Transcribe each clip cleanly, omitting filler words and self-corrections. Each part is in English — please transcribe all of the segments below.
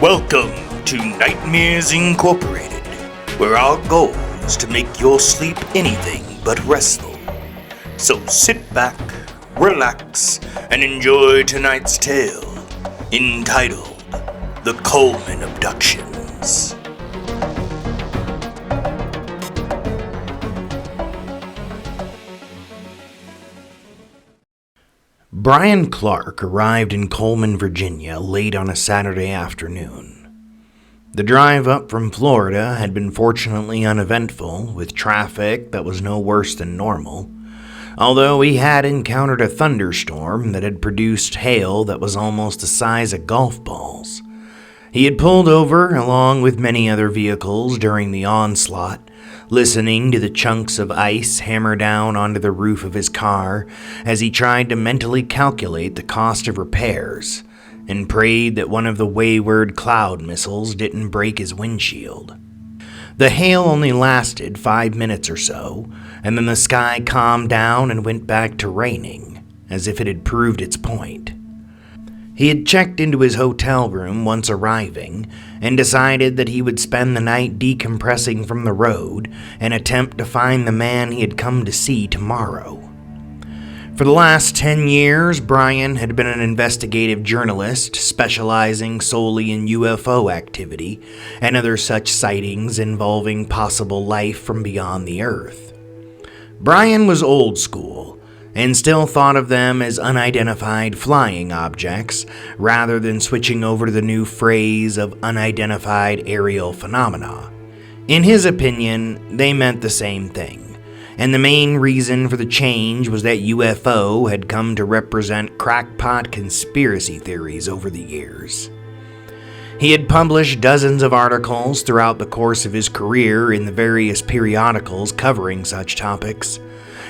Welcome to Nightmares Incorporated, where our goal is to make your sleep anything but restful. So sit back, relax, and enjoy tonight's tale, entitled The Coleman Abductions. Brian Clark arrived in Coleman, Virginia late on a Saturday afternoon. The drive up from Florida had been fortunately uneventful, with traffic that was no worse than normal, although he had encountered a thunderstorm that had produced hail that was almost the size of golf balls. He had pulled over along with many other vehicles during the onslaught, listening to the chunks of ice hammer down onto the roof of his car as he tried to mentally calculate the cost of repairs and prayed that one of the wayward cloud missiles didn't break his windshield. The hail only lasted 5 minutes or so, and then the sky calmed down and went back to raining, as if it had proved its point. He had checked into his hotel room once arriving and decided that he would spend the night decompressing from the road and attempt to find the man he had come to see tomorrow. For the last 10 years, Brian had been an investigative journalist specializing solely in UFO activity and other such sightings involving possible life from beyond the Earth. Brian was old school and still thought of them as unidentified flying objects, rather than switching over to the new phrase of unidentified aerial phenomena. In his opinion, they meant the same thing, and the main reason for the change was that UFO had come to represent crackpot conspiracy theories over the years. He had published dozens of articles throughout the course of his career in the various periodicals covering such topics,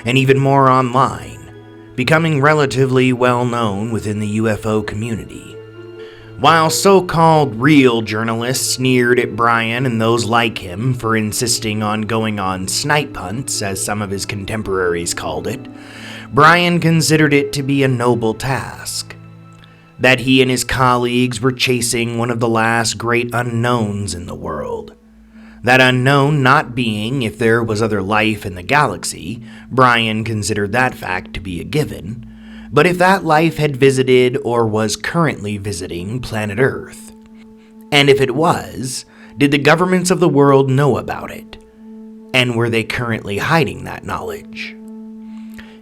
and even more online, becoming relatively well known within the UFO community. While so-called real journalists sneered at Brian and those like him for insisting on going on snipe hunts, as some of his contemporaries called it, Brian considered it to be a noble task. That he and his colleagues were chasing one of the last great unknowns in the world. That unknown not being if there was other life in the galaxy, Brian considered that fact to be a given, but if that life had visited or was currently visiting planet Earth. And if it was, did the governments of the world know about it? And were they currently hiding that knowledge?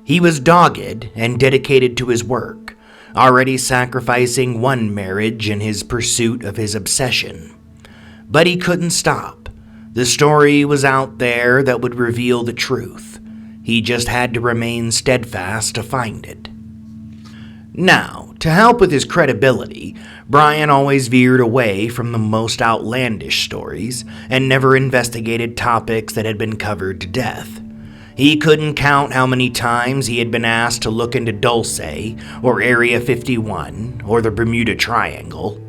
He was dogged and dedicated to his work, already sacrificing one marriage in his pursuit of his obsession. But he couldn't stop. The story was out there that would reveal the truth. He just had to remain steadfast to find it. Now, to help with his credibility, Brian always veered away from the most outlandish stories and never investigated topics that had been covered to death. He couldn't count how many times he had been asked to look into Dulce, or Area 51, or the Bermuda Triangle.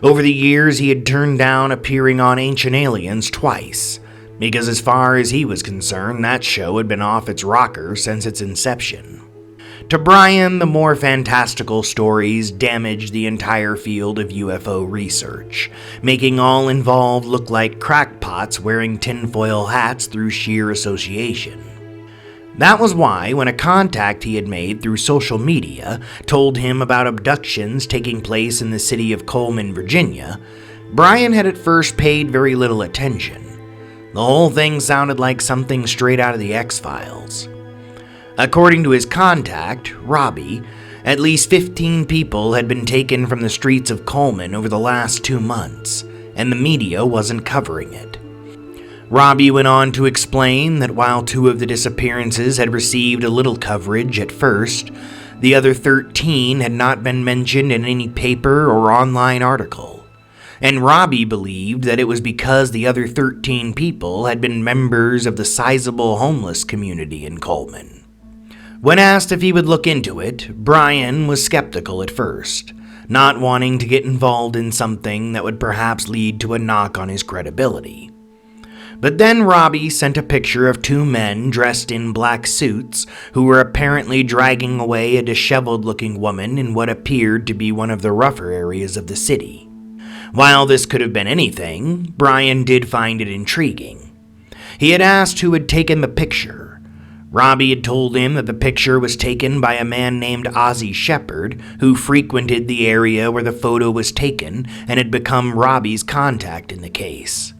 Over the years, he had turned down appearing on Ancient Aliens twice, because as far as he was concerned, that show had been off its rocker since its inception. To Brian, the more fantastical stories damaged the entire field of UFO research, making all involved look like crackpots wearing tinfoil hats through sheer association. That was why, when a contact he had made through social media told him about abductions taking place in the city of Coleman, Virginia, Brian had at first paid very little attention. The whole thing sounded like something straight out of the X-Files. According to his contact, Robbie, at least 15 people had been taken from the streets of Coleman over the last 2 months, and the media wasn't covering it. Robbie went on to explain that while 2 of the disappearances had received a little coverage at first, the other 13 had not been mentioned in any paper or online article. And Robbie believed that it was because the other 13 people had been members of the sizable homeless community in Coleman. When asked if he would look into it, Brian was skeptical at first, not wanting to get involved in something that would perhaps lead to a knock on his credibility. But then Robbie sent a picture of 2 men dressed in black suits who were apparently dragging away a disheveled-looking woman in what appeared to be one of the rougher areas of the city. While this could have been anything, Brian did find it intriguing. He had asked who had taken the picture. Robbie had told him that the picture was taken by a man named Ozzie Shepard, who frequented the area where the photo was taken and had become Robbie's contact in the case.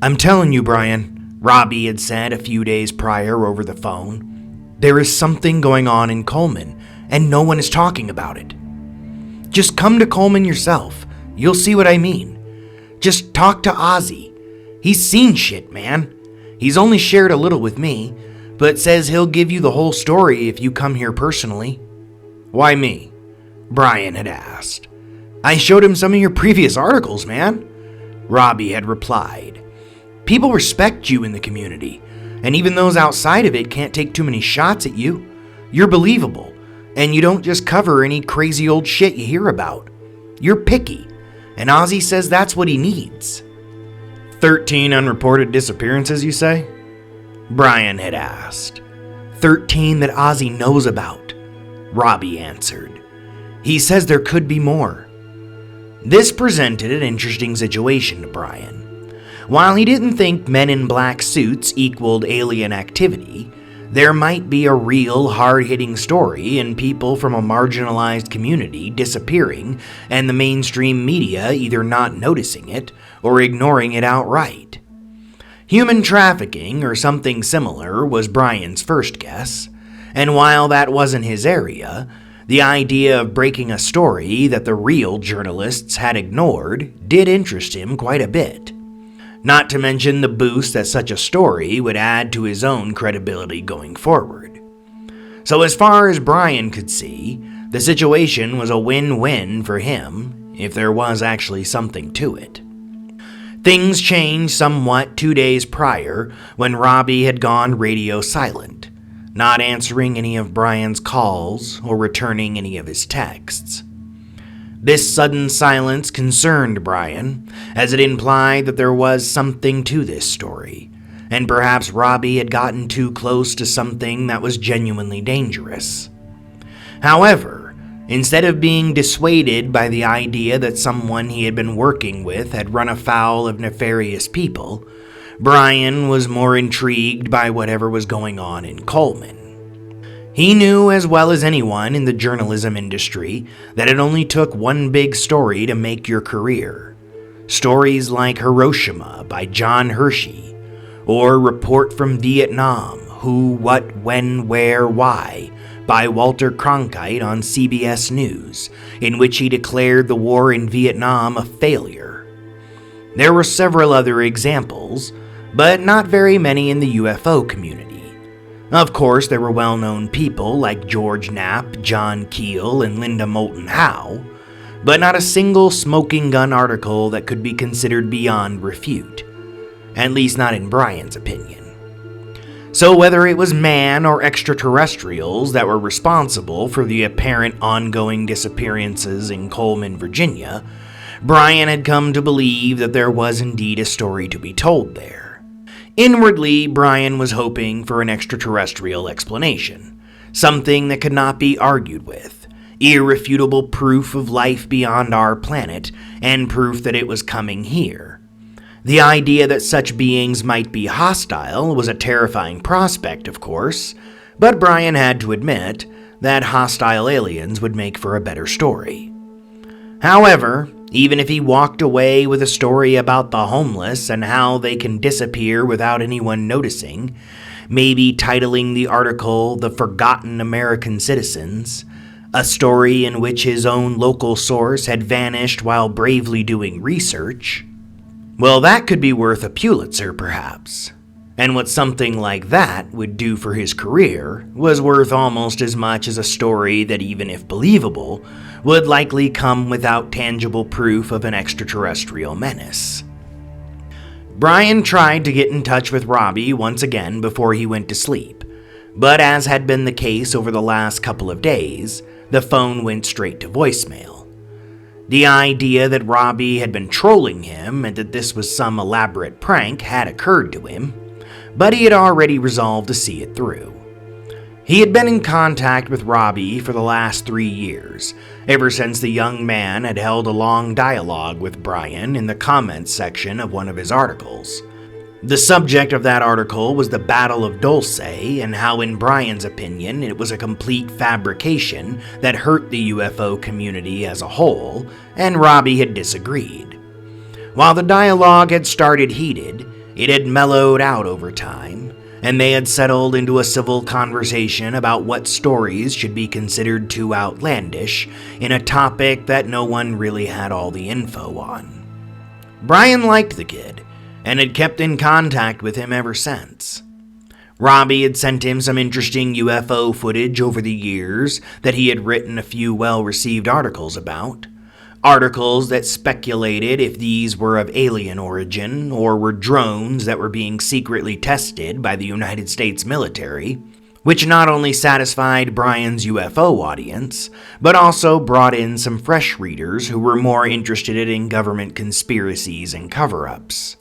"I'm telling you, Brian," Robbie had said a few days prior over the phone, "there is something going on in Coleman, and no one is talking about it. Just come to Coleman yourself. You'll see what I mean. Just talk to Ozzie. He's seen shit, man. He's only shared a little with me, but says he'll give you the whole story if you come here personally." "Why me?" Brian had asked. "I showed him some of your previous articles, man," Robbie had replied. "People respect you in the community, and even those outside of it can't take too many shots at you. You're believable, and you don't just cover any crazy old shit you hear about. You're picky, and Ozzie says that's what he needs." 13 unreported disappearances, you say? Brian had asked. 13 that Ozzie knows about, Robbie answered. He says there could be more. This presented an interesting situation to Brian. While he didn't think men in black suits equaled alien activity, there might be a real hard-hitting story in people from a marginalized community disappearing and the mainstream media either not noticing it or ignoring it outright. Human trafficking or something similar was Brian's first guess, and while that wasn't his area, the idea of breaking a story that the real journalists had ignored did interest him quite a bit. Not to mention the boost that such a story would add to his own credibility going forward. So as far as Brian could see, the situation was a win-win for him, if there was actually something to it. Things changed somewhat 2 days prior when Robbie had gone radio silent, not answering any of Brian's calls or returning any of his texts. This sudden silence concerned Brian, as it implied that there was something to this story, and perhaps Robbie had gotten too close to something that was genuinely dangerous. However, instead of being dissuaded by the idea that someone he had been working with had run afoul of nefarious people, Brian was more intrigued by whatever was going on in Coleman. He knew as well as anyone in the journalism industry that it only took one big story to make your career. Stories like Hiroshima by John Hershey, or Report from Vietnam, Who, What, When, Where, Why by Walter Cronkite on CBS News, in which he declared the war in Vietnam a failure. There were several other examples, but not very many in the UFO community. Of course, there were well-known people like George Knapp, John Keel, and Linda Moulton Howe, but not a single smoking gun article that could be considered beyond refute, at least not in Brian's opinion. So whether it was man or extraterrestrials that were responsible for the apparent ongoing disappearances in Coleman, Virginia, Brian had come to believe that there was indeed a story to be told there. Inwardly, Brian was hoping for an extraterrestrial explanation, something that could not be argued with, irrefutable proof of life beyond our planet, and proof that it was coming here. The idea that such beings might be hostile was a terrifying prospect, of course, but Brian had to admit that hostile aliens would make for a better story. However, even if he walked away with a story about the homeless and how they can disappear without anyone noticing, maybe titling the article The Forgotten American Citizens, a story in which his own local source had vanished while bravely doing research, well, that could be worth a Pulitzer, perhaps. And what something like that would do for his career was worth almost as much as a story that, even if believable, would likely come without tangible proof of an extraterrestrial menace. Brian tried to get in touch with Robbie once again before he went to sleep, but as had been the case over the last couple of days, the phone went straight to voicemail. The idea that Robbie had been trolling him and that this was some elaborate prank had occurred to him, but he had already resolved to see it through. He had been in contact with Robbie for the last 3 years, ever since the young man had held a long dialogue with Brian in the comments section of one of his articles. The subject of that article was the Battle of Dulce and how, in Brian's opinion, it was a complete fabrication that hurt the UFO community as a whole, and Robbie had disagreed. While the dialogue had started heated, it had mellowed out over time, and they had settled into a civil conversation about what stories should be considered too outlandish in a topic that no one really had all the info on. Brian liked the kid, and had kept in contact with him ever since. Robbie had sent him some interesting UFO footage over the years that he had written a few well-received articles about. Articles that speculated if these were of alien origin or were drones that were being secretly tested by the United States military, which not only satisfied Brian's UFO audience, but also brought in some fresh readers who were more interested in government conspiracies and cover-ups.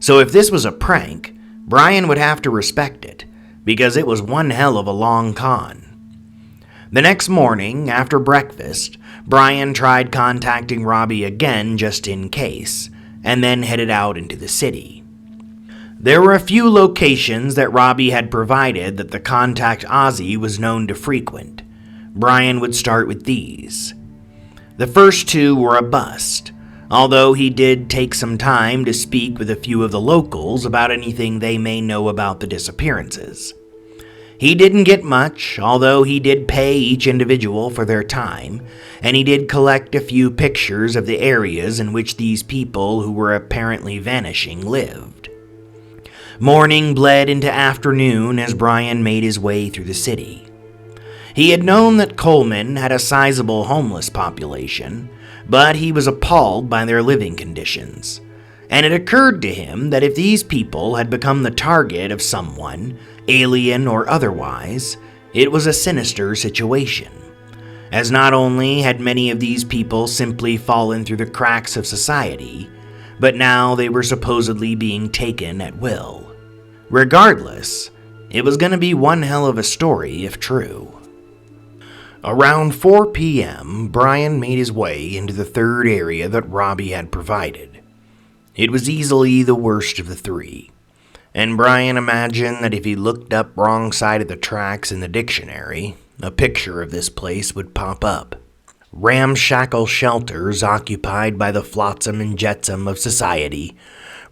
So if this was a prank, Brian would have to respect it, because it was one hell of a long con. The next morning, after breakfast, Brian tried contacting Robbie again just in case, and then headed out into the city. There were a few locations that Robbie had provided that the contact Ozzy was known to frequent. Brian would start with these. The first two were a bust, although he did take some time to speak with a few of the locals about anything they may know about the disappearances. He didn't get much, although he did pay each individual for their time, and he did collect a few pictures of the areas in which these people who were apparently vanishing lived. Morning bled into afternoon as Brian made his way through the city. He had known that Coleman had a sizable homeless population, but he was appalled by their living conditions, and it occurred to him that if these people had become the target of someone, alien or otherwise, it was a sinister situation, as not only had many of these people simply fallen through the cracks of society, but now they were supposedly being taken at will. Regardless, it was going to be one hell of a story if true. Around 4 p.m., Brian made his way into the third area that Robbie had provided. It was easily the worst of the three, and Brian imagined that if he looked up wrong side of the tracks in the dictionary, a picture of this place would pop up. Ramshackle shelters occupied by the flotsam and jetsam of society,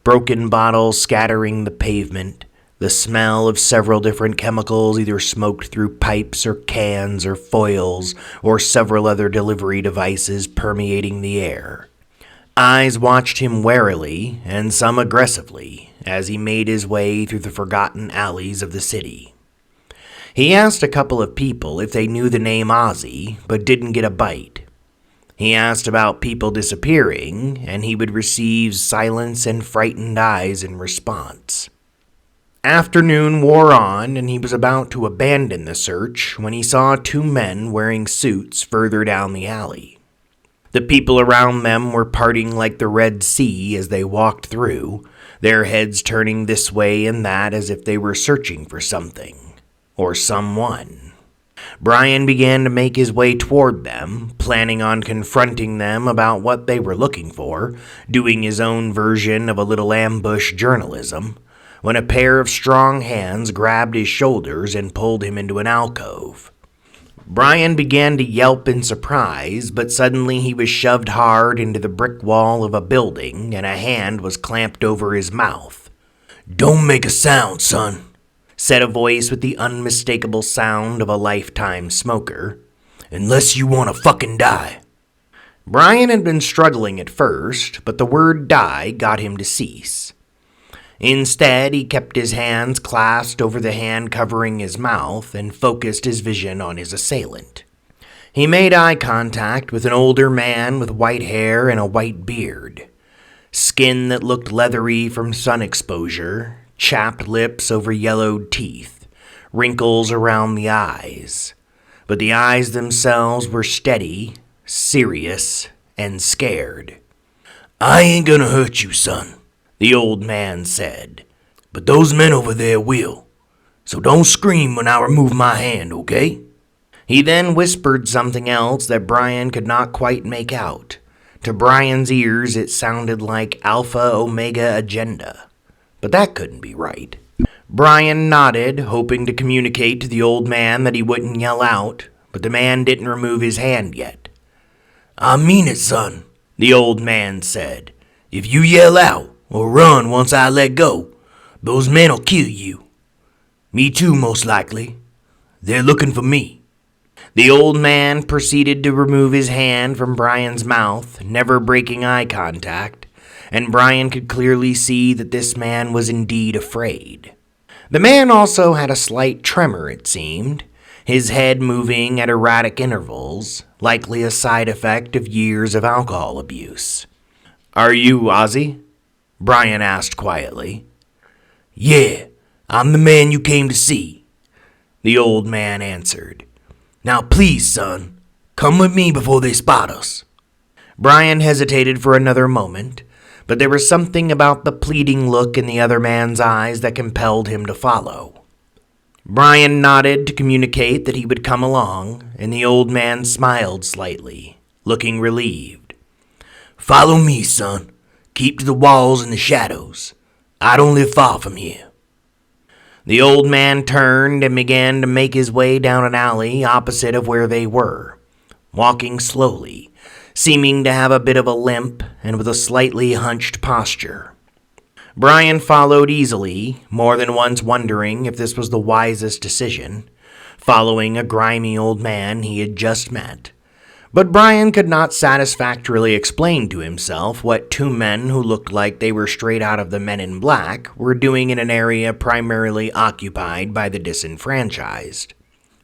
broken bottles scattering the pavement, the smell of several different chemicals either smoked through pipes or cans or foils or several other delivery devices permeating the air. Eyes watched him warily and some aggressively as he made his way through the forgotten alleys of the city. He asked a couple of people if they knew the name Ozzy, but didn't get a bite. He asked about people disappearing, and he would receive silence and frightened eyes in response. Afternoon wore on, and he was about to abandon the search when he saw 2 men wearing suits further down the alley. The people around them were parting like the Red Sea as they walked through, their heads turning this way and that as if they were searching for something, or someone. Brian began to make his way toward them, planning on confronting them about what they were looking for, doing his own version of a little ambush journalism, when a pair of strong hands grabbed his shoulders and pulled him into an alcove. Brian began to yelp in surprise, but suddenly he was shoved hard into the brick wall of a building and a hand was clamped over his mouth. "Don't make a sound, son," said a voice with the unmistakable sound of a lifetime smoker, "unless you want to fucking die." Brian had been struggling at first, but the word die got him to cease. Instead, he kept his hands clasped over the hand covering his mouth and focused his vision on his assailant. He made eye contact with an older man with white hair and a white beard, skin that looked leathery from sun exposure, chapped lips over yellowed teeth, wrinkles around the eyes. But the eyes themselves were steady, serious, and scared. "I ain't gonna hurt you, son," the old man said, "but those men over there will. So don't scream when I remove my hand, okay? He then whispered something else that Brian could not quite make out. To Brian's ears, it sounded like Alpha Omega Agenda. But that couldn't be right. Brian nodded, hoping to communicate to the old man that he wouldn't yell out, but the man didn't remove his hand yet. I mean it, son, the old man said. If you yell out or run once I let go, those men'll kill you. Me too, most likely. They're looking for me. The old man proceeded to remove his hand from Brian's mouth, never breaking eye contact, and Brian could clearly see that this man was indeed afraid. The man also had a slight tremor, it seemed, his head moving at erratic intervals, likely a side effect of years of alcohol abuse. Are you Ozzy? Brian asked quietly. Yeah, I'm the man you came to see, the old man answered. Now please, son, come with me before they spot us. Brian hesitated for another moment, but there was something about the pleading look in the other man's eyes that compelled him to follow. Brian nodded to communicate that he would come along, and the old man smiled slightly, looking relieved. Follow me, son. Keep to the walls and the shadows. I don't live far from here. The old man turned and began to make his way down an alley opposite of where they were, walking slowly, seeming to have a bit of a limp and with a slightly hunched posture. Brian followed easily, more than once wondering if this was the wisest decision, following a grimy old man he had just met. But Brian could not satisfactorily explain to himself what two men who looked like they were straight out of the Men in Black were doing in an area primarily occupied by the disenfranchised.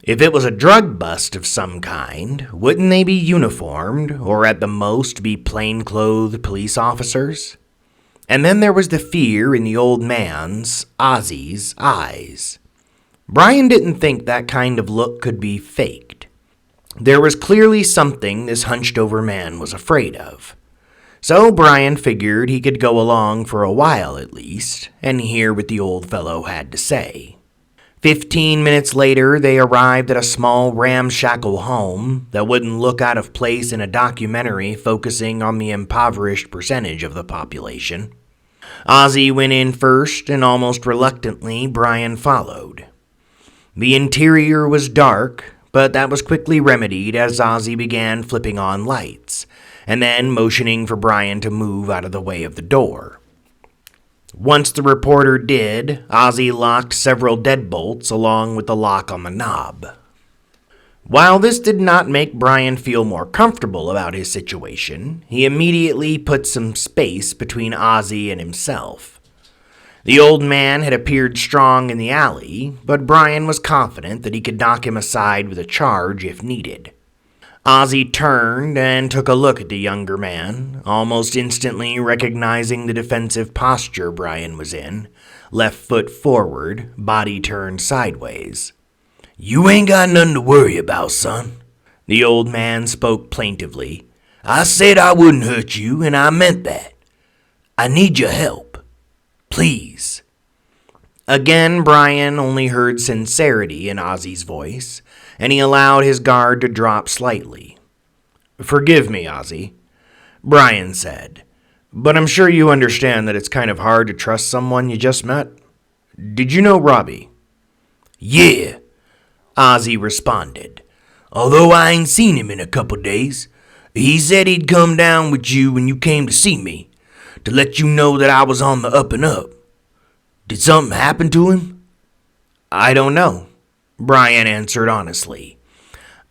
If it was a drug bust of some kind, wouldn't they be uniformed, or at the most be plain-clothed police officers? And then there was the fear in the old man's, Ozzy's, eyes. Brian didn't think that kind of look could be faked. There was clearly something this hunched-over man was afraid of. So Brian figured he could go along for a while at least, and hear what the old fellow had to say. 15 minutes later, they arrived at a small ramshackle home that wouldn't look out of place in a documentary focusing on the impoverished percentage of the population. Ozzy went in first, and almost reluctantly, Brian followed. The interior was dark, but that was quickly remedied as Ozzy began flipping on lights, and then motioning for Brian to move out of the way of the door. Once the reporter did, Ozzy locked several deadbolts along with the lock on the knob. While this did not make Brian feel more comfortable about his situation, he immediately put some space between Ozzy and himself. The old man had appeared strong in the alley, but Brian was confident that he could knock him aside with a charge if needed. Ozzy turned and took a look at the younger man, almost instantly recognizing the defensive posture Brian was in, left foot forward, body turned sideways. You ain't got nothing to worry about, son, the old man spoke plaintively. I said I wouldn't hurt you, and I meant that. I need your help. Please. Again, Brian only heard sincerity in Ozzy's voice, and he allowed his guard to drop slightly. Forgive me, Ozzy, Brian said, but I'm sure you understand that it's kind of hard to trust someone you just met. Did you know Robbie? Yeah, Ozzy responded, although I ain't seen him in a couple days. He said he'd come down with you when you came to see me, to let you know that I was on the up and up. Did something happen to him? I don't know, Brian answered honestly.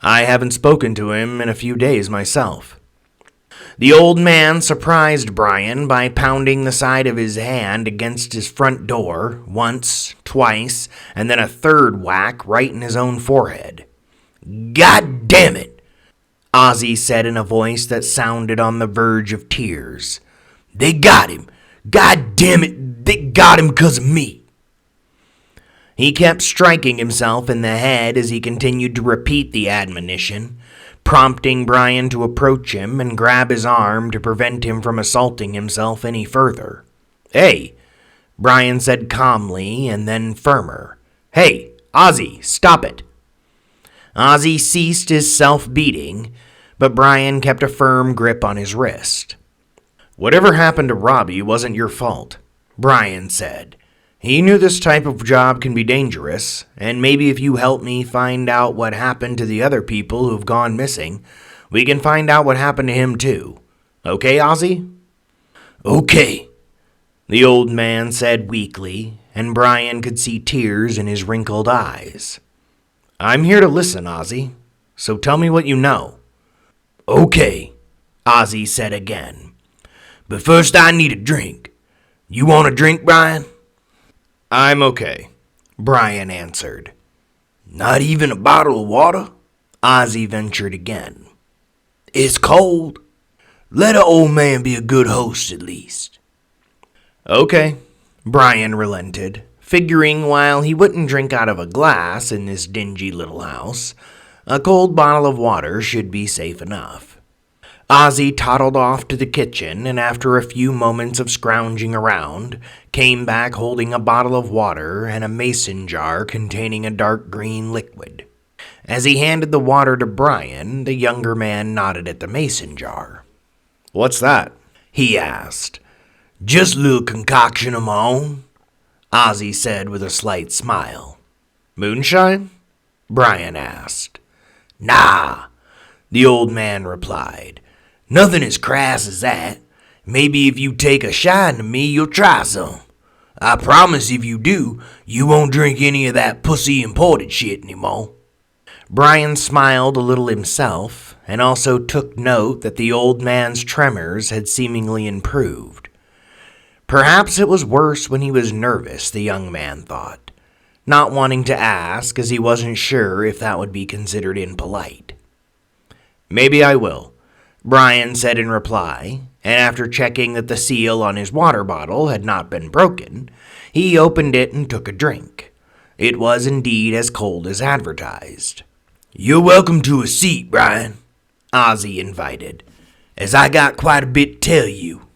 I haven't spoken to him in a few days myself. The old man surprised Brian by pounding the side of his hand against his front door once, twice, and then a third whack right in his own forehead. God damn it, Ozzy said in a voice that sounded on the verge of tears. They got him. God damn it, they got him because of me. He kept striking himself in the head as he continued to repeat the admonition, prompting Brian to approach him and grab his arm to prevent him from assaulting himself any further. Hey, Brian said calmly and then firmer. Hey, Ozzy, stop it. Ozzy ceased his self-beating, but Brian kept a firm grip on his wrist. Whatever happened to Robbie wasn't your fault, Brian said. He knew this type of job can be dangerous, and maybe if you help me find out what happened to the other people who've gone missing, we can find out what happened to him too. Okay, Ozzy? Okay, the old man said weakly, and Brian could see tears in his wrinkled eyes. I'm here to listen, Ozzy, so tell me what you know. Okay, Ozzy said again. But first I need a drink. You want a drink, Brian? I'm okay, Brian answered. Not even a bottle of water? Ozzy ventured again. It's cold. Let an old man be a good host at least. Okay, Brian relented, figuring while he wouldn't drink out of a glass in this dingy little house, a cold bottle of water should be safe enough. Ozzy toddled off to the kitchen and after a few moments of scrounging around, came back holding a bottle of water and a mason jar containing a dark green liquid. As he handed the water to Brian, the younger man nodded at the mason jar. What's that? He asked. Just a little concoction of my own, Ozzy said with a slight smile. Moonshine? Brian asked. Nah, the old man replied. Nothing as crass as that. Maybe if you take a shine to me, you'll try some. I promise if you do, you won't drink any of that pussy imported shit anymore. Brian smiled a little himself, and also took note that the old man's tremors had seemingly improved. Perhaps it was worse when he was nervous, the young man thought, not wanting to ask as he wasn't sure if that would be considered impolite. Maybe I will, Brian said in reply, and after checking that the seal on his water bottle had not been broken, he opened it and took a drink. It was indeed as cold as advertised. You're welcome to a seat, Brian, Ozzy invited, as I got quite a bit to tell you.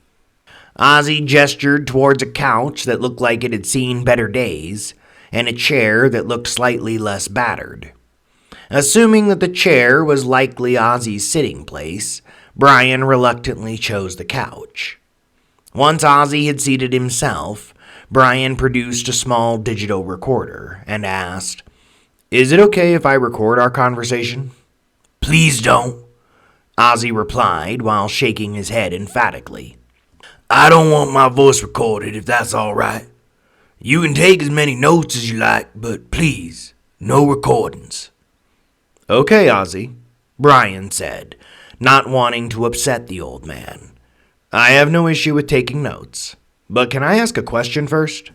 Ozzy gestured towards a couch that looked like it had seen better days, and a chair that looked slightly less battered. Assuming that the chair was likely Ozzy's sitting place, Brian reluctantly chose the couch. Once Ozzy had seated himself, Brian produced a small digital recorder and asked, Is it okay if I record our conversation? Please don't, Ozzy replied while shaking his head emphatically. I don't want my voice recorded if that's all right. You can take as many notes as you like, but please, no recordings. Okay, Ozzy, Brian said, not wanting to upset the old man. I have no issue with taking notes, but can I ask a question first?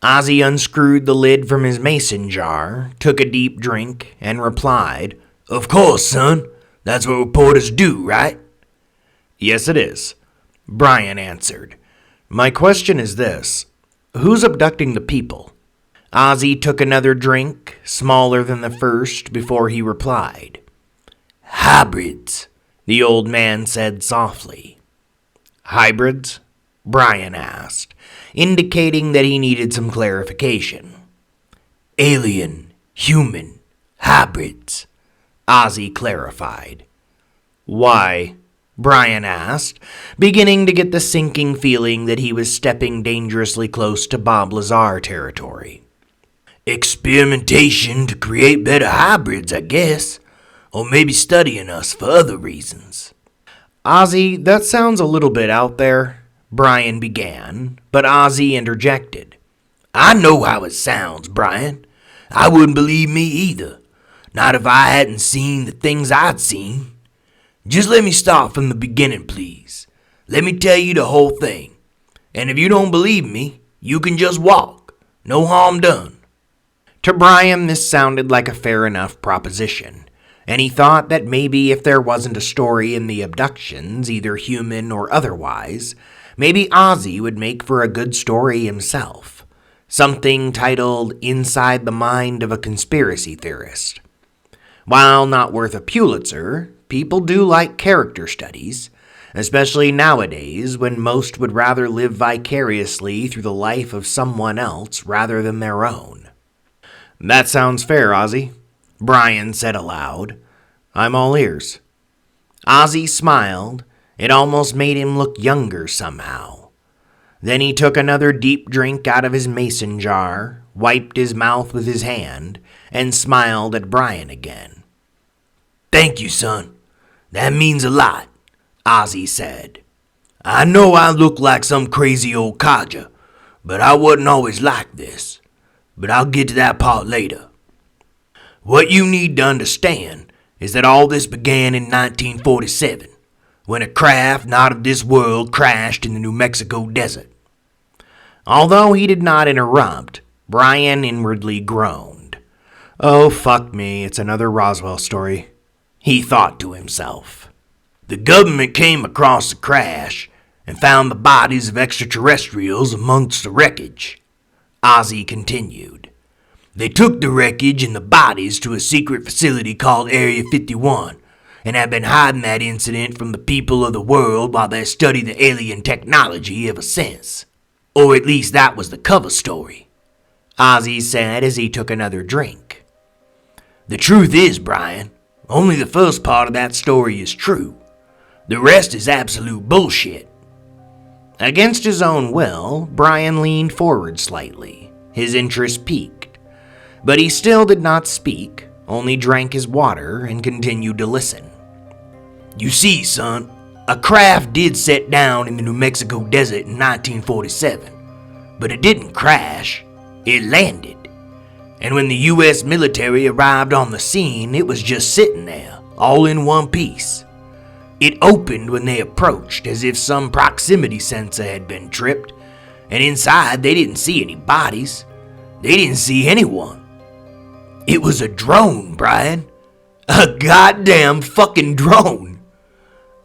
Ozzy unscrewed the lid from his mason jar, took a deep drink, and replied, Of course, son. That's what reporters do, right? Yes, it is, Brian answered. My question is this. Who's abducting the people? Ozzy took another drink, smaller than the first, before he replied. Hybrids, the old man said softly. Hybrids? Brian asked, indicating that he needed some clarification. Alien, human, hybrids, Ozzy clarified. Why? Brian asked, beginning to get the sinking feeling that he was stepping dangerously close to Bob Lazar territory. Experimentation to create better hybrids, I guess. Or maybe studying us for other reasons. Ozzy, that sounds a little bit out there, Brian began, but Ozzy interjected. I know how it sounds, Brian. I wouldn't believe me either. Not if I hadn't seen the things I'd seen. Just let me start from the beginning, please. Let me tell you the whole thing. And if you don't believe me, you can just walk. No harm done. To Brian, this sounded like a fair enough proposition, and he thought that maybe if there wasn't a story in the Abductions, either human or otherwise, maybe Ozzy would make for a good story himself. Something titled Inside the Mind of a Conspiracy Theorist. While not worth a Pulitzer, people do like character studies, especially nowadays when most would rather live vicariously through the life of someone else rather than their own. That sounds fair, Ozzy, Brian said aloud. I'm all ears. Ozzy smiled. It almost made him look younger somehow. Then he took another deep drink out of his mason jar, wiped his mouth with his hand, and smiled at Brian again. Thank you, son. That means a lot, Ozzy said. I know I look like some crazy old codger, but I wasn't always like this. But I'll get to that part later. What you need to understand is that all this began in 1947, when a craft not of this world crashed in the New Mexico desert. Although he did not interrupt, Brian inwardly groaned. Oh, fuck me, it's another Roswell story, he thought to himself. The government came across the crash and found the bodies of extraterrestrials amongst the wreckage, Ozzy continued. They took the wreckage and the bodies to a secret facility called Area 51 and have been hiding that incident from the people of the world while they study the alien technology ever since. Or at least that was the cover story, Ozzy said as he took another drink. The truth is, Brian, only the first part of that story is true. The rest is absolute bullshit. Against his own will, Brian leaned forward slightly, his interest piqued. But he still did not speak, only drank his water and continued to listen. You see, son, a craft did set down in the New Mexico desert in 1947, but it didn't crash, it landed. And when the U.S. military arrived on the scene, it was just sitting there, all in one piece. It opened when they approached, as if some proximity sensor had been tripped, and inside they didn't see any bodies. They didn't see anyone. It was a drone, Brian. A goddamn fucking drone,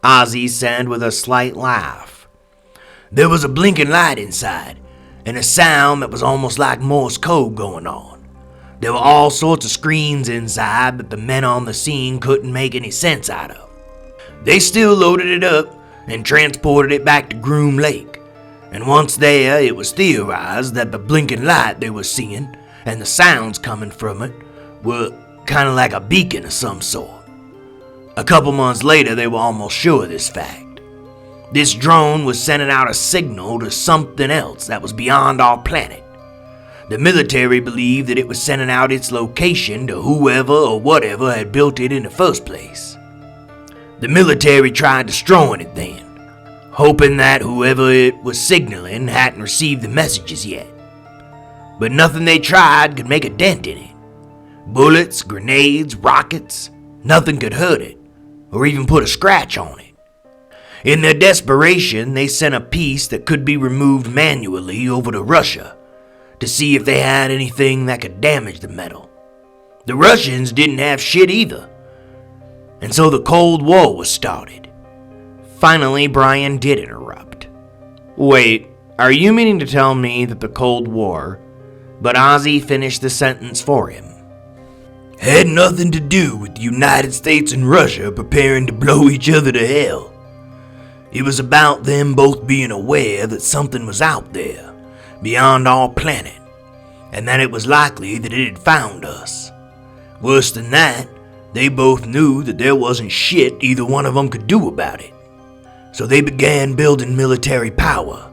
Ozzy said with a slight laugh. There was a blinking light inside, and a sound that was almost like Morse code going on. There were all sorts of screens inside that the men on the scene couldn't make any sense out of. They still loaded it up and transported it back to Groom Lake, and once there it was theorized that the blinking light they were seeing and the sounds coming from it were kind of like a beacon of some sort. A couple months later they were almost sure of this fact. This drone was sending out a signal to something else that was beyond our planet. The military believed that it was sending out its location to whoever or whatever had built it in the first place. The military tried destroying it then, hoping that whoever it was signaling hadn't received the messages yet. But nothing they tried could make a dent in it. Bullets, grenades, rockets, nothing could hurt it, or even put a scratch on it. In their desperation, they sent a piece that could be removed manually over to Russia to see if they had anything that could damage the metal. The Russians didn't have shit either. And so the Cold War was started. Finally, Brian did interrupt. Wait, are you meaning to tell me that the Cold War... But Ozzy finished the sentence for him. Had nothing to do with the United States and Russia preparing to blow each other to hell. It was about them both being aware that something was out there, beyond our planet, and that it was likely that it had found us. Worse than that, they both knew that there wasn't shit either one of them could do about it. So they began building military power,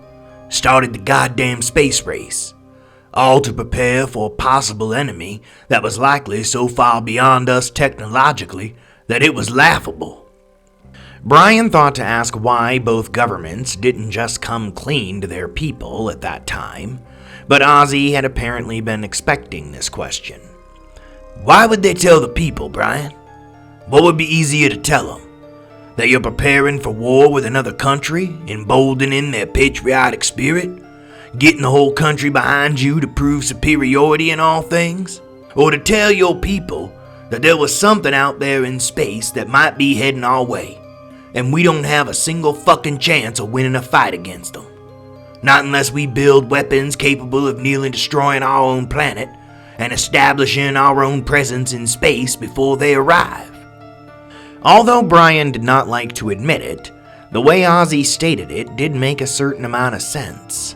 started the goddamn space race, all to prepare for a possible enemy that was likely so far beyond us technologically that it was laughable. Brian thought to ask why both governments didn't just come clean to their people at that time, but Ozzy had apparently been expecting this question. Why would they tell the people, Brian? What would be easier to tell them? That you're preparing for war with another country, emboldening their patriotic spirit, getting the whole country behind you to prove superiority in all things? Or to tell your people that there was something out there in space that might be heading our way, and we don't have a single fucking chance of winning a fight against them? Not unless we build weapons capable of nearly destroying our own planet and establishing our own presence in space before they arrive. Although Brian did not like to admit it, the way Ozzy stated it did make a certain amount of sense.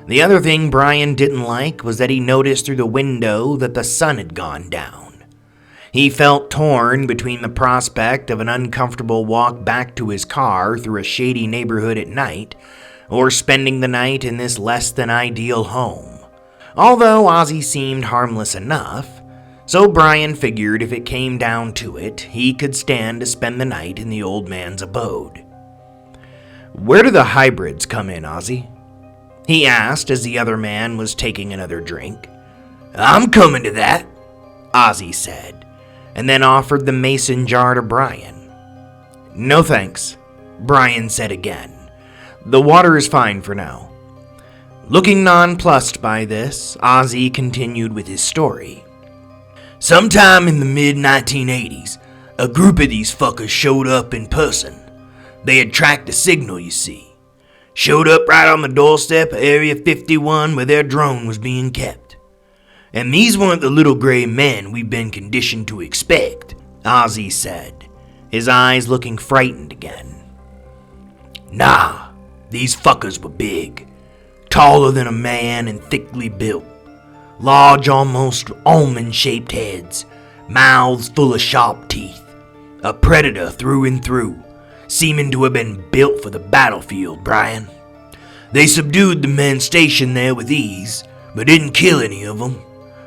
The other thing Brian didn't like was that he noticed through the window that the sun had gone down. He felt torn between the prospect of an uncomfortable walk back to his car through a shady neighborhood at night, or spending the night in this less than ideal home. Although Ozzy seemed harmless enough, so Brian figured if it came down to it, he could stand to spend the night in the old man's abode. "Where do the hybrids come in, Ozzy?" he asked as the other man was taking another drink. "I'm coming to that," Ozzy said, and then offered the mason jar to Brian. "No thanks," Brian said again. "The water is fine for now." Looking nonplussed by this, Ozzy continued with his story. "Sometime in the mid-1980s, a group of these fuckers showed up in person. They had tracked a signal, you see. Showed up right on the doorstep of Area 51 where their drone was being kept. And these weren't the little gray men we've been conditioned to expect," Ozzy said, his eyes looking frightened again. "Nah, these fuckers were big, taller than a man and thickly built. Large, almost almond-shaped heads, mouths full of sharp teeth. A predator through and through, seeming to have been built for the battlefield, Brian. They subdued the men stationed there with ease, but didn't kill any of them.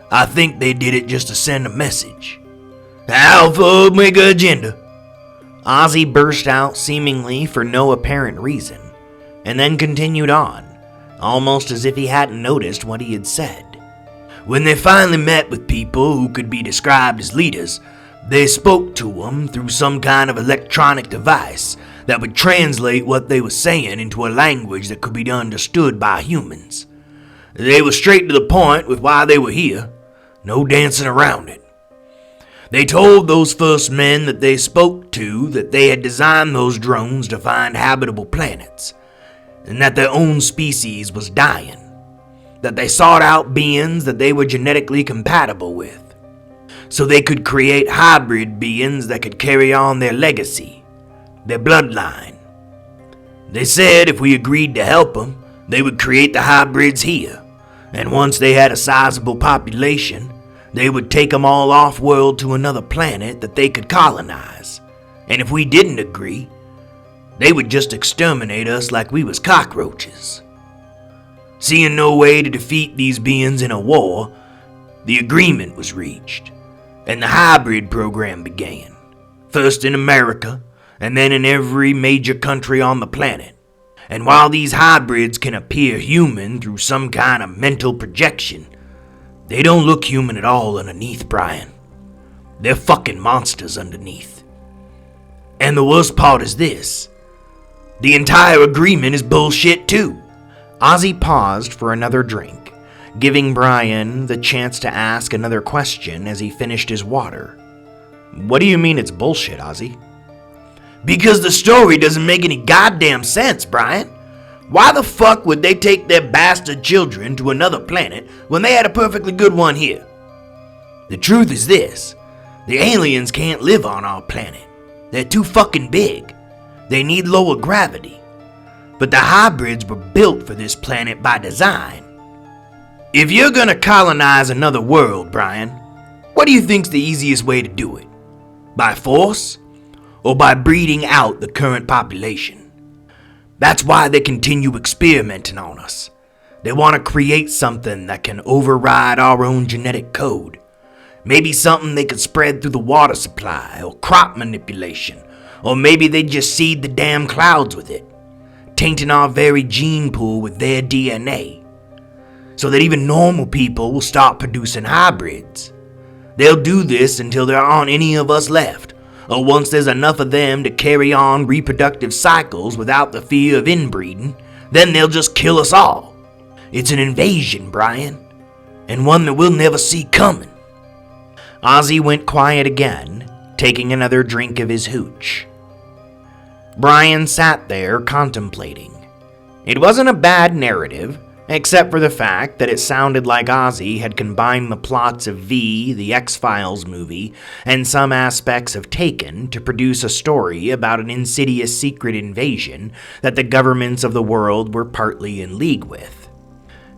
I think they did it just to send a message. Alpha Omega Agenda." Ozzy burst out seemingly for no apparent reason, and then continued on, almost as if he hadn't noticed what he had said. "When they finally met with people who could be described as leaders, they spoke to them through some kind of electronic device that would translate what they were saying into a language that could be understood by humans. They were straight to the point with why they were here, no dancing around it. They told those first men that they spoke to that they had designed those drones to find habitable planets, and that their own species was dying, that they sought out beings that they were genetically compatible with, so they could create hybrid beings that could carry on their legacy, their bloodline. They said if we agreed to help them, they would create the hybrids here, and once they had a sizable population, they would take them all off-world to another planet that they could colonize, and if we didn't agree, they would just exterminate us like we was cockroaches. Seeing no way to defeat these beings in a war, the agreement was reached, and the hybrid program began, first in America, and then in every major country on the planet. And while these hybrids can appear human through some kind of mental projection, they don't look human at all underneath, Brian. They're fucking monsters underneath. And the worst part is this: the entire agreement is bullshit too." Ozzy paused for another drink, giving Brian the chance to ask another question as he finished his water. "What do you mean it's bullshit, Ozzy?" "Because the story doesn't make any goddamn sense, Brian. Why the fuck would they take their bastard children to another planet when they had a perfectly good one here? The truth is this: the aliens can't live on our planet. They're too fucking big. They need lower gravity. But the hybrids were built for this planet by design. If you're gonna colonize another world, Brian, what do you think's the easiest way to do it? By force? Or by breeding out the current population? That's why they continue experimenting on us. They want to create something that can override our own genetic code. Maybe something they could spread through the water supply, or crop manipulation, or maybe they just seed the damn clouds with it, tainting our very gene pool with their DNA, so that even normal people will start producing hybrids. They'll do this until there aren't any of us left, or once there's enough of them to carry on reproductive cycles without the fear of inbreeding, then they'll just kill us all. It's an invasion, Brian, and one that we'll never see coming." Ozzy went quiet again, taking another drink of his hooch. Brian sat there contemplating. It wasn't a bad narrative, except for the fact that it sounded like Ozzy had combined the plots of V, the X-Files movie, and some aspects of Taken to produce a story about an insidious secret invasion that the governments of the world were partly in league with.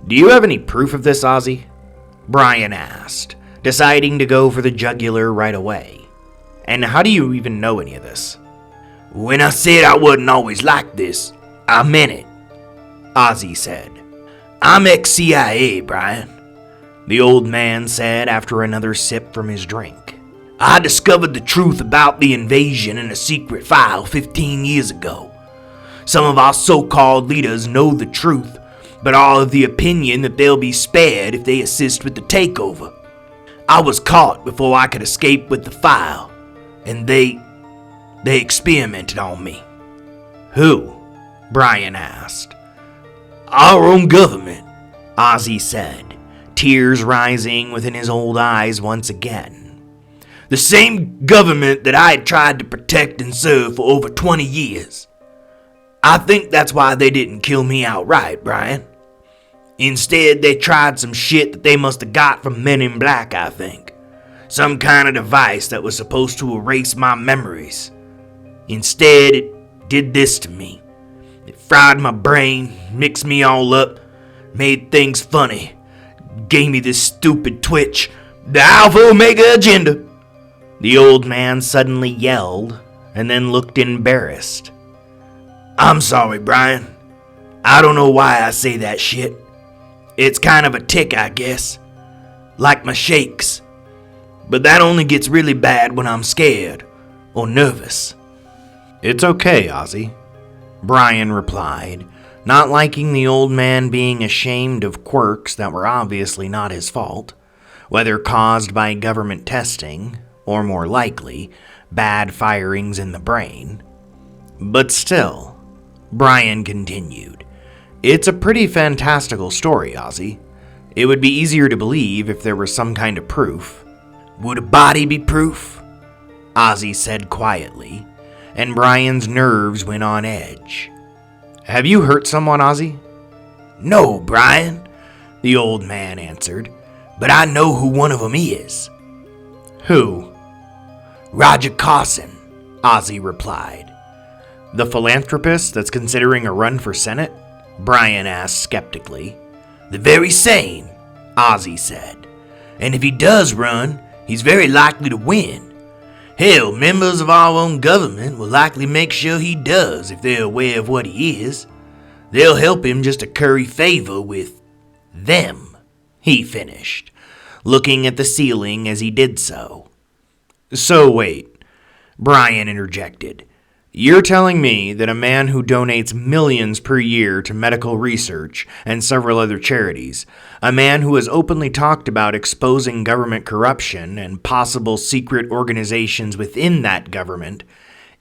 Do you have any proof of this, Ozzy? Brian asked, deciding to go for the jugular right away. And how do you even know any of this? When I said I wasn't always like this, I meant it, Ozzy said. I'm ex-CIA, Brian, the old man said after another sip from his drink. I discovered the truth about the invasion in a secret file 15 years ago. Some of our so-called leaders know the truth, but are of the opinion that they'll be spared if they assist with the takeover. I was caught before I could escape with the file, and they experimented on me. Who? Brian asked. Our own government, Ozzy said, tears rising within his old eyes once again. The same government that I had tried to protect and serve for over 20 years. I think that's why they didn't kill me outright, Brian. Instead, they tried some shit that they must have got from Men in Black, I think. Some kind of device that was supposed to erase my memories. Instead, it did this to me. It fried my brain, mixed me all up, made things funny, gave me this stupid twitch, the Alpha Omega agenda. The old man suddenly yelled and then looked embarrassed. I'm sorry, Brian. I don't know why I say that shit. It's kind of a tic, I guess. Like my shakes. But that only gets really bad when I'm scared or nervous. It's okay, Ozzy, Brian replied, not liking the old man being ashamed of quirks that were obviously not his fault, whether caused by government testing or, more likely, bad firings in the brain. But still, Brian continued, it's a pretty fantastical story, Ozzy. It would be easier to believe if there was some kind of proof. Would a body be proof? Ozzy said quietly, and Brian's nerves went on edge. Have you hurt someone, Ozzy? No, Brian, the old man answered, but I know who one of them is. Who? Roger Carson, Ozzy replied. The philanthropist that's considering a run for Senate? Brian asked skeptically. The very same, Ozzy said. And if he does run, he's very likely to win. Hell, members of our own government will likely make sure he does if they're aware of what he is. They'll help him just to curry favor with them, he finished, looking at the ceiling as he did so. So wait, Brian interjected. You're telling me that a man who donates millions per year to medical research and several other charities, a man who has openly talked about exposing government corruption and possible secret organizations within that government,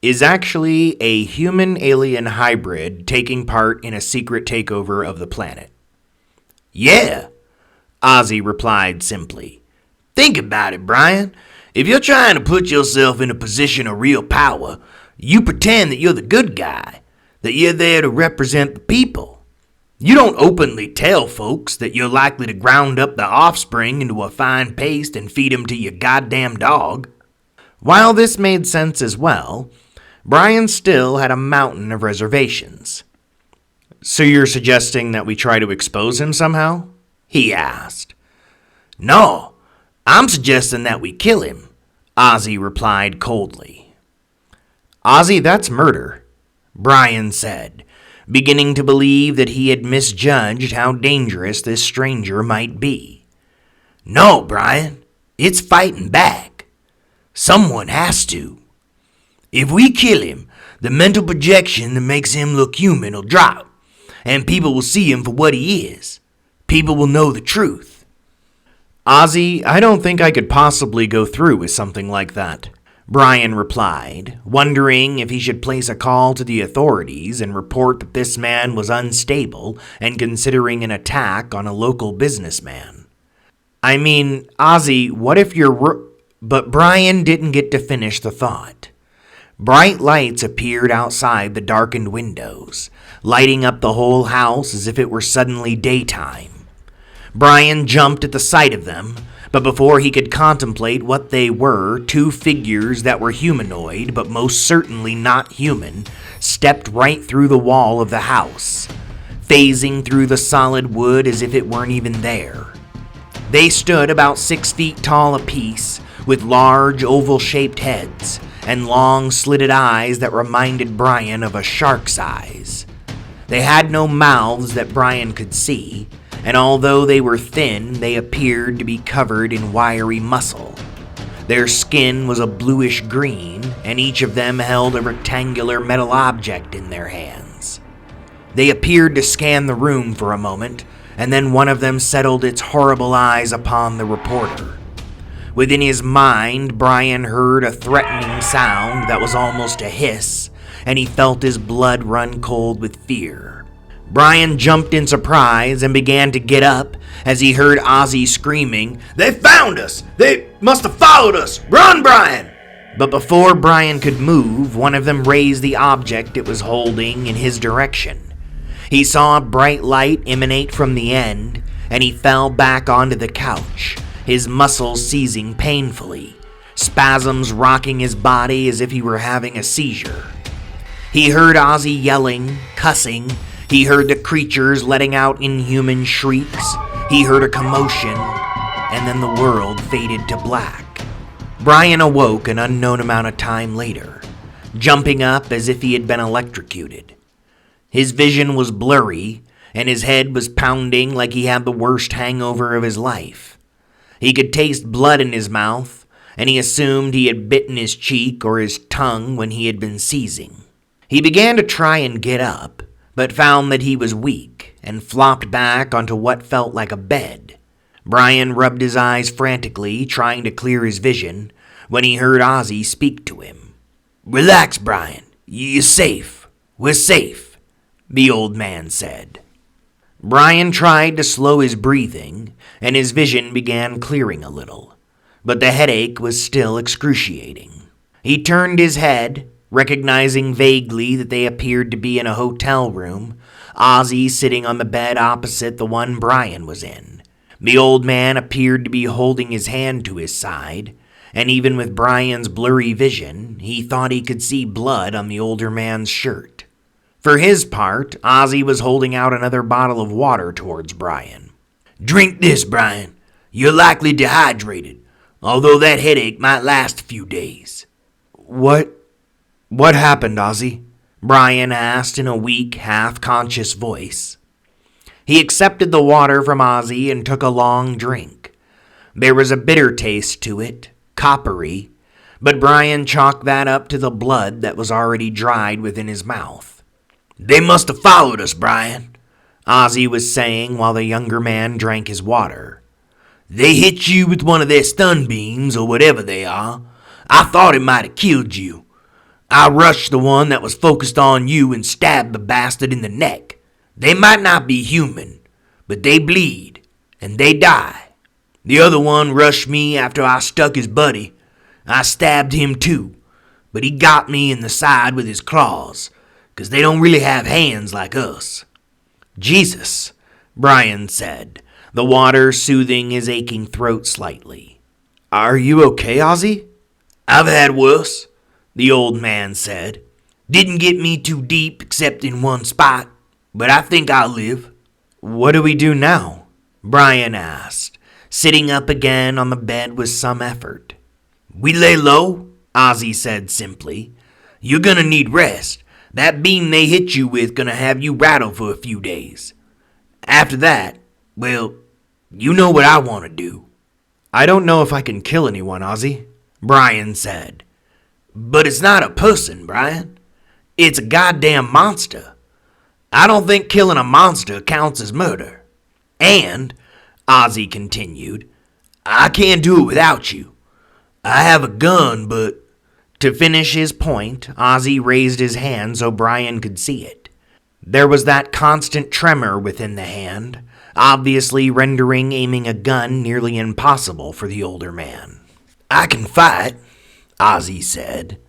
is actually a human-alien hybrid taking part in a secret takeover of the planet? Yeah, Ozzy replied simply. Think about it, Brian. If you're trying to put yourself in a position of real power, you pretend that you're the good guy, that you're there to represent the people. You don't openly tell folks that you're likely to ground up the offspring into a fine paste and feed them to your goddamn dog. While this made sense as well, Brian still had a mountain of reservations. So you're suggesting that we try to expose him somehow? He asked. No, I'm suggesting that we kill him, Ozzy replied coldly. Ozzy, that's murder, Brian said, beginning to believe that he had misjudged how dangerous this stranger might be. No, Brian, it's fighting back. Someone has to. If we kill him, the mental projection that makes him look human will drop, and people will see him for what he is. People will know the truth. Ozzy, I don't think I could possibly go through with something like that, Brian replied, wondering if he should place a call to the authorities and report that this man was unstable and considering an attack on a local businessman. I mean, Ozzy, what if you're... But Brian didn't get to finish the thought. Bright lights appeared outside the darkened windows, lighting up the whole house as if it were suddenly daytime. Brian jumped at the sight of them, but before he could contemplate what they were, two figures that were humanoid, but most certainly not human, stepped right through the wall of the house. phasing through the solid wood as if it weren't even there. They stood about 6 feet tall apiece, with large oval-shaped heads and long slitted eyes that reminded Brian of a shark's eyes. They had no mouths that Brian could see, and although they were thin, they appeared to be covered in wiry muscle. Their skin was a bluish green, and each of them held a rectangular metal object in their hands. They appeared to scan the room for a moment, and then one of them settled its horrible eyes upon the reporter. Within his mind, Brian heard a threatening sound that was almost a hiss, and he felt his blood run cold with fear. Brian jumped in surprise and began to get up as he heard Ozzy screaming, "They found us! They must have followed us! Run, Brian!" But before Brian could move, one of them raised the object it was holding in his direction. He saw a bright light emanate from the end, and he fell back onto the couch, his muscles seizing painfully, spasms rocking his body as if he were having a seizure. He heard Ozzy yelling, cussing. He heard the creatures letting out inhuman shrieks. He heard a commotion, and then the world faded to black. Brian awoke an unknown amount of time later, jumping up as if he had been electrocuted. His vision was blurry, and his head was pounding like he had the worst hangover of his life. He could taste blood in his mouth, and he assumed he had bitten his cheek or his tongue when he had been seizing. He began to try and get up, but found that he was weak and flopped back onto what felt like a bed. Brian rubbed his eyes frantically, trying to clear his vision, when he heard Ozzy speak to him. "Relax, Brian. You're safe. We're safe," the old man said. Brian tried to slow his breathing, and his vision began clearing a little, but the headache was still excruciating. He turned his head, recognizing vaguely that they appeared to be in a hotel room, Ozzy sitting on the bed opposite the one Brian was in. The old man appeared to be holding his hand to his side, and even with Brian's blurry vision, he thought he could see blood on the older man's shirt. For his part, Ozzy was holding out another bottle of water towards Brian. "Drink this, Brian. You're likely dehydrated, although that headache might last a few days." What happened, Ozzy?" Brian asked in a weak, half-conscious voice. He accepted the water from Ozzy and took a long drink. There was a bitter taste to it, coppery, but Brian chalked that up to the blood that was already dried within his mouth. "They must have followed us, Brian," Ozzy was saying while the younger man drank his water. "They hit you with one of their stun beams or whatever they are. I thought it might have killed you. I rushed the one that was focused on you and stabbed the bastard in the neck. They might not be human, but they bleed, and they die. The other one rushed me after I stuck his buddy. I stabbed him too, but he got me in the side with his claws, 'cause they don't really have hands like us." "Jesus," Brian said, the water soothing his aching throat slightly. "Are you okay, Ozzy?" "I've had worse," the old man said. "Didn't get me too deep except in one spot, but I think I'll live." "What do we do now?" Brian asked, sitting up again on the bed with some effort. "We lay low," Ozzy said simply. "You're gonna need rest. That beam they hit you with gonna have you rattled for a few days. After that, well, you know what I want to do." "I don't know if I can kill anyone, Ozzy," Brian said. "But it's not a person, Brian. It's a goddamn monster. I don't think killing a monster counts as murder. And," Ozzy continued, "I can't do it without you. I have a gun, but..." To finish his point, Ozzy raised his hand so Brian could see it. There was that constant tremor within the hand, obviously rendering aiming a gun nearly impossible for the older man. "I can fight," Ozzy said,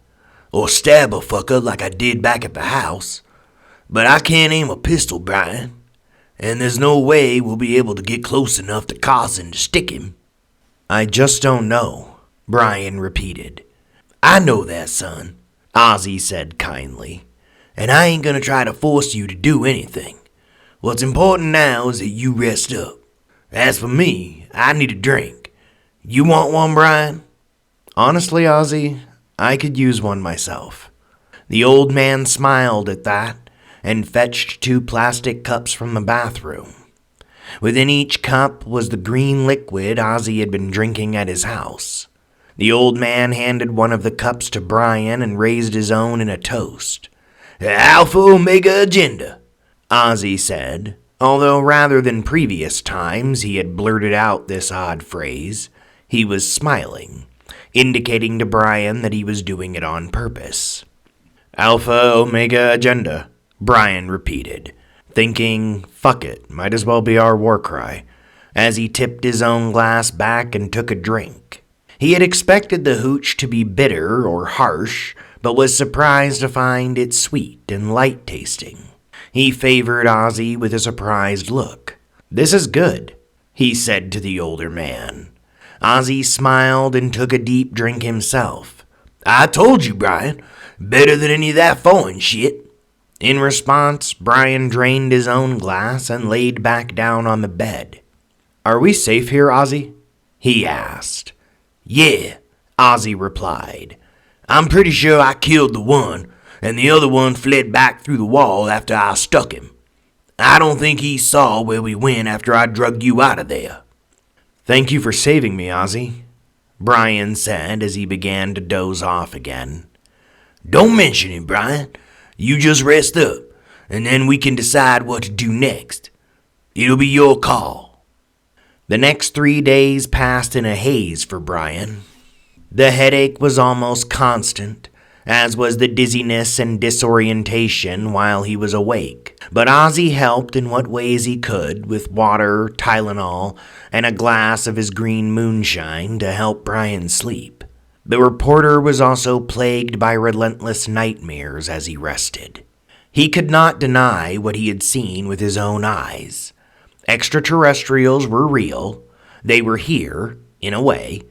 "or stab a fucker like I did back at the house. But I can't aim a pistol, Brian, and there's no way we'll be able to get close enough to Carson to stick him." "I just don't know," Brian repeated. "I know that, son," Ozzy said kindly, "and I ain't gonna try to force you to do anything. What's important now is that you rest up. As for me, I need a drink. You want one, Brian?" "Honestly, Ozzy, I could use one myself." The old man smiled at that and fetched 2 plastic cups from the bathroom. Within each cup was the green liquid Ozzy had been drinking at his house. The old man handed one of the cups to Brian and raised his own in a toast. "Alpha Omega Agenda," Ozzy said, although rather than previous times he had blurted out this odd phrase, he was smiling, indicating to Brian that he was doing it on purpose. "Alpha Omega Agenda," Brian repeated, thinking, fuck it, might as well be our war cry, as he tipped his own glass back and took a drink. He had expected the hooch to be bitter or harsh, but was surprised to find it sweet and light-tasting. He favored Ozzy with a surprised look. "This is good," he said to the older man. Ozzy smiled and took a deep drink himself. "I told you, Brian. Better than any of that foreign shit." In response, Brian drained his own glass and laid back down on the bed. "Are we safe here, Ozzy?" he asked. "Yeah," Ozzy replied. "I'm pretty sure I killed the one, and the other one fled back through the wall after I stuck him. I don't think he saw where we went after I drug you out of there." "Thank you for saving me, Ozzy," Brian said as he began to doze off again. "Don't mention it, Brian. You just rest up, and then we can decide what to do next. It'll be your call." The next 3 days passed in a haze for Brian. The headache was almost constant, as was the dizziness and disorientation while he was awake. But Ozzy helped in what ways he could with water, Tylenol, and a glass of his green moonshine to help Brian sleep. The reporter was also plagued by relentless nightmares as he rested. He could not deny what he had seen with his own eyes. Extraterrestrials were real, they were here, in a way,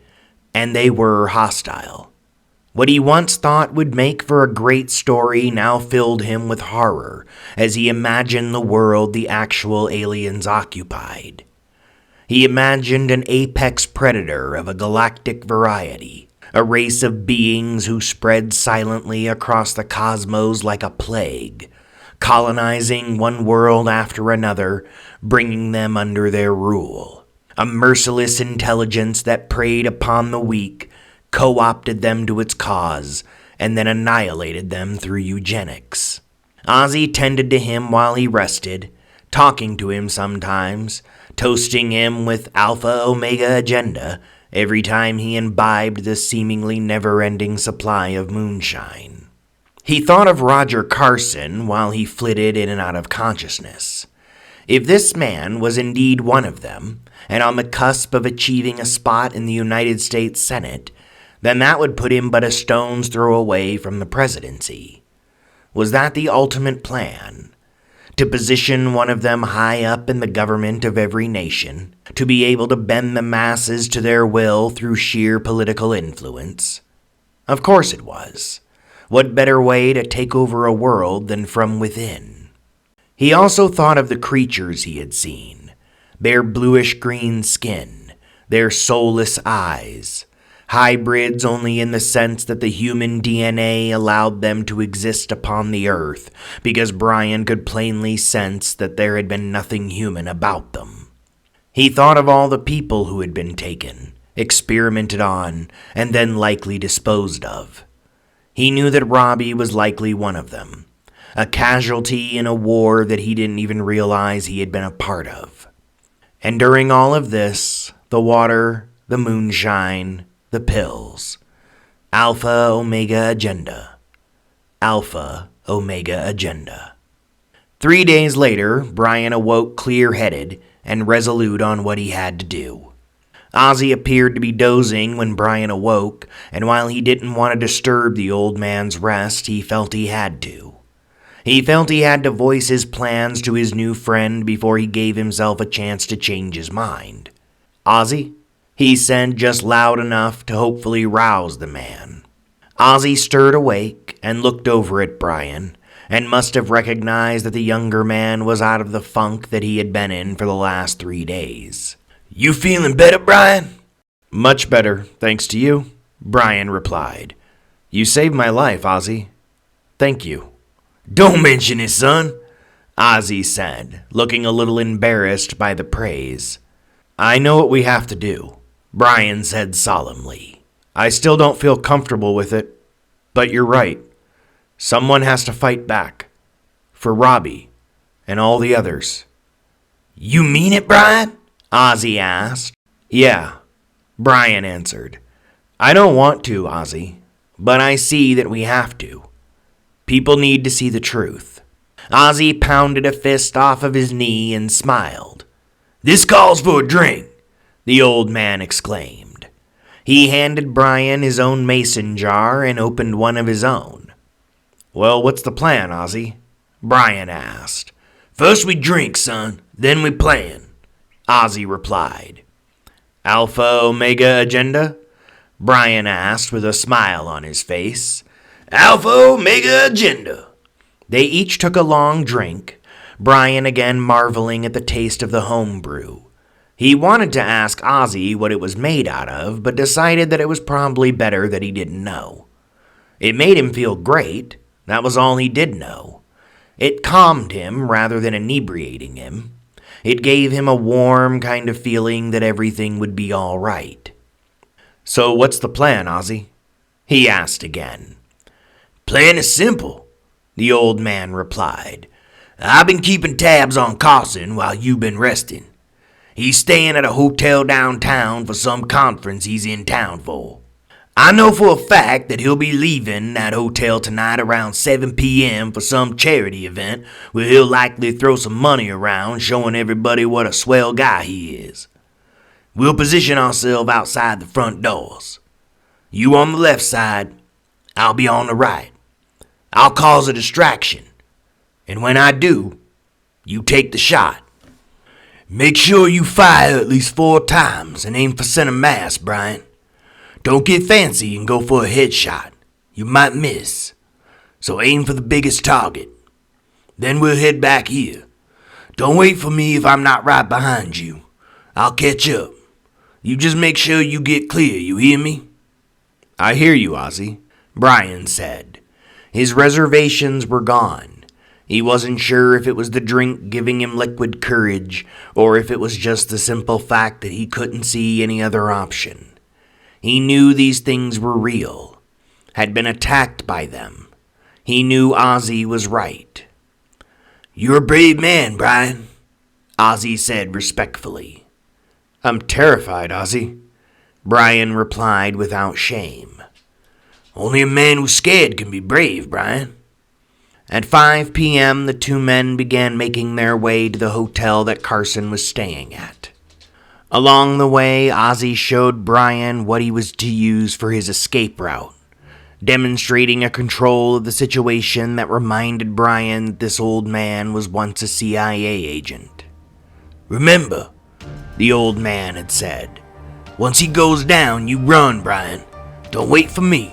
and they were hostile. What he once thought would make for a great story now filled him with horror as he imagined the world the actual aliens occupied. He imagined an apex predator of a galactic variety, a race of beings who spread silently across the cosmos like a plague, colonizing one world after another, bringing them under their rule. A merciless intelligence that preyed upon the weak, co-opted them to its cause, and then annihilated them through eugenics. Ozzy tended to him while he rested, talking to him sometimes, toasting him with Alpha Omega Agenda every time he imbibed the seemingly never-ending supply of moonshine. He thought of Roger Carson while he flitted in and out of consciousness. If this man was indeed one of them, and on the cusp of achieving a spot in the United States Senate, then that would put him but a stone's throw away from the presidency. Was that the ultimate plan? To position one of them high up in the government of every nation, to be able to bend the masses to their will through sheer political influence? Of course it was. What better way to take over a world than from within? He also thought of the creatures he had seen, their bluish-green skin, their soulless eyes, hybrids only in the sense that the human DNA allowed them to exist upon the earth, because Brian could plainly sense that there had been nothing human about them. He thought of all the people who had been taken, experimented on, and then likely disposed of. He knew that Robbie was likely one of them, a casualty in a war that he didn't even realize he had been a part of. And during all of this, the water, the moonshine, the pills. Alpha Omega Agenda. Alpha Omega Agenda. 3 days later, Brian awoke clear-headed and resolute on what he had to do. Ozzy appeared to be dozing when Brian awoke, and while he didn't want to disturb the old man's rest, he felt he had to. He felt he had to voice his plans to his new friend before he gave himself a chance to change his mind. "Ozzy?" he said just loud enough to hopefully rouse the man. Ozzy stirred awake and looked over at Brian, and must have recognized that the younger man was out of the funk that he had been in for the last 3 days. "You feeling better, Brian?" "Much better, thanks to you," Brian replied. "You saved my life, Ozzy. Thank you." "Don't mention it, son," Ozzy said, looking a little embarrassed by the praise. "I know what we have to do," Brian said solemnly. "I still don't feel comfortable with it, but you're right. Someone has to fight back. For Robbie and all the others." "You mean it, Brian?" Ozzy asked. "Yeah," Brian answered. "I don't want to, Ozzy, but I see that we have to. People need to see the truth." Ozzy pounded a fist off of his knee and smiled. "This calls for a drink," the old man exclaimed. He handed Brian his own mason jar and opened one of his own. "Well, what's the plan, Ozzy?" Brian asked. "First we drink, son, then we plan," Ozzy replied. "Alpha Omega agenda?" Brian asked with a smile on his face. "Alpha Omega agenda." They each took a long drink, Brian again marveling at the taste of the home brew. He wanted to ask Ozzy what it was made out of, but decided that it was probably better that he didn't know. It made him feel great. That was all he did know. It calmed him rather than inebriating him. It gave him a warm kind of feeling that everything would be all right. "So what's the plan, Ozzy?" he asked again. "Plan is simple," the old man replied. "I've been keeping tabs on Carson while you've been resting. He's staying at a hotel downtown for some conference he's in town for. I know for a fact that he'll be leaving that hotel tonight around 7 p.m. for some charity event where he'll likely throw some money around, showing everybody what a swell guy he is. We'll position ourselves outside the front doors. You on the left side, I'll be on the right. I'll cause a distraction, and when I do, you take the shot. Make sure you fire at least 4 times and aim for center mass, Brian. Don't get fancy and go for a headshot. You might miss. So aim for the biggest target. Then we'll head back here. Don't wait for me if I'm not right behind you. I'll catch up. You just make sure you get clear, you hear me?" "I hear you, Ozzy," Brian said. His reservations were gone. He wasn't sure if it was the drink giving him liquid courage, or if it was just the simple fact that he couldn't see any other option. He knew these things were real, had been attacked by them. He knew Ozzy was right. "You're a brave man, Brian," Ozzy said respectfully. "I'm terrified, Ozzy," Brian replied without shame. "Only a man who's scared can be brave, Brian." At 5 p.m., the two men began making their way to the hotel that Carson was staying at. Along the way, Ozzy showed Brian what he was to use for his escape route, demonstrating a control of the situation that reminded Brian that this old man was once a CIA agent. "Remember," the old man had said, "once he goes down, you run, Brian. Don't wait for me.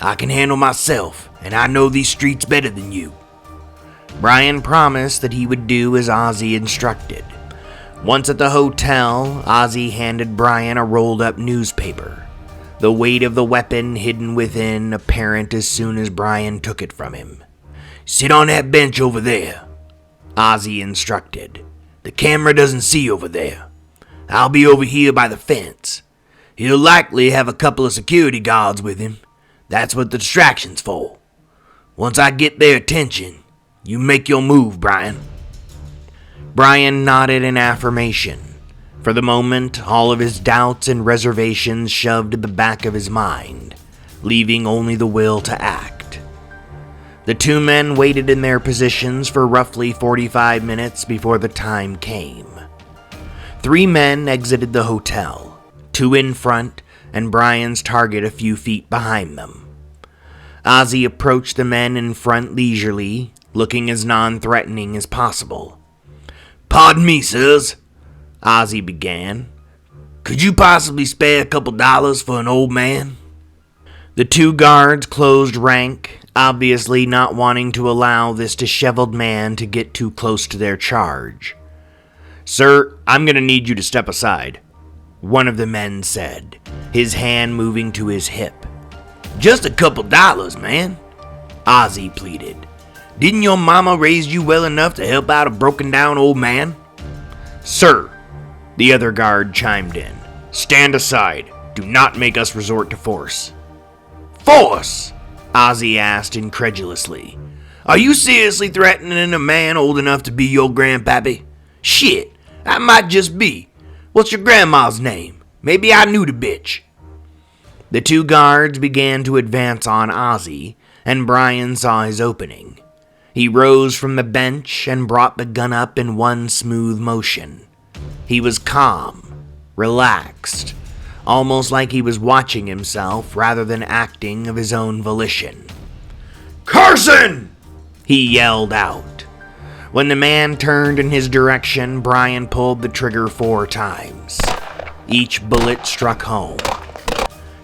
I can handle myself, and I know these streets better than you." Brian promised that he would do as Ozzy instructed. Once at the hotel, Ozzy handed Brian a rolled-up newspaper, the weight of the weapon hidden within apparent as soon as Brian took it from him. "Sit on that bench over there," Ozzy instructed. "The camera doesn't see over there. I'll be over here by the fence. He'll likely have a couple of security guards with him. That's what the distraction's for. Once I get their attention, you make your move, Brian." Brian nodded in affirmation. For the moment, all of his doubts and reservations shoved to the back of his mind, leaving only the will to act. The two men waited in their positions for roughly 45 minutes before the time came. 3 men exited the hotel, 2 in front and Brian's target a few feet behind them. Ozzy approached the men in front leisurely, looking as non-threatening as possible. "Pardon me, sirs," Ozzy began. "Could you possibly spare a couple dollars for an old man?" The 2 guards closed rank, obviously not wanting to allow this disheveled man to get too close to their charge. "Sir, I'm gonna need you to step aside," one of the men said, his hand moving to his hip. "Just a couple dollars, man," Ozzy pleaded. "Didn't your mama raise you well enough to help out a broken down old man?" "Sir," the other guard chimed in, "stand aside. Do not make us resort to force." "Force?" Ozzy asked incredulously. "Are you seriously threatening a man old enough to be your grandpappy? Shit, that might just be. What's your grandma's name? Maybe I knew the bitch." The two guards began to advance on Ozzy, and Brian saw his opening. He rose from the bench and brought the gun up in one smooth motion. He was calm, relaxed, almost like he was watching himself rather than acting of his own volition. "Carson!" he yelled out. When the man turned in his direction, Brian pulled the trigger 4 times. Each bullet struck home.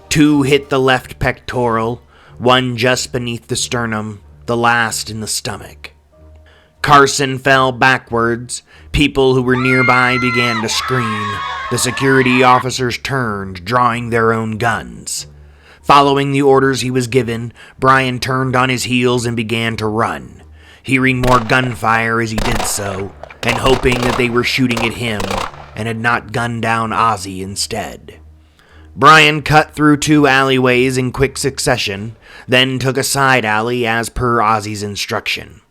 2 hit the left pectoral, 1 just beneath the sternum, the last in the stomach. Carson fell backwards. People who were nearby began to scream. The security officers turned, drawing their own guns. Following the orders he was given, Brian turned on his heels and began to run, hearing more gunfire as he did so, and hoping that they were shooting at him and had not gunned down Ozzy instead. Brian cut through 2 alleyways in quick succession, then took a side alley as per Ozzy's instruction.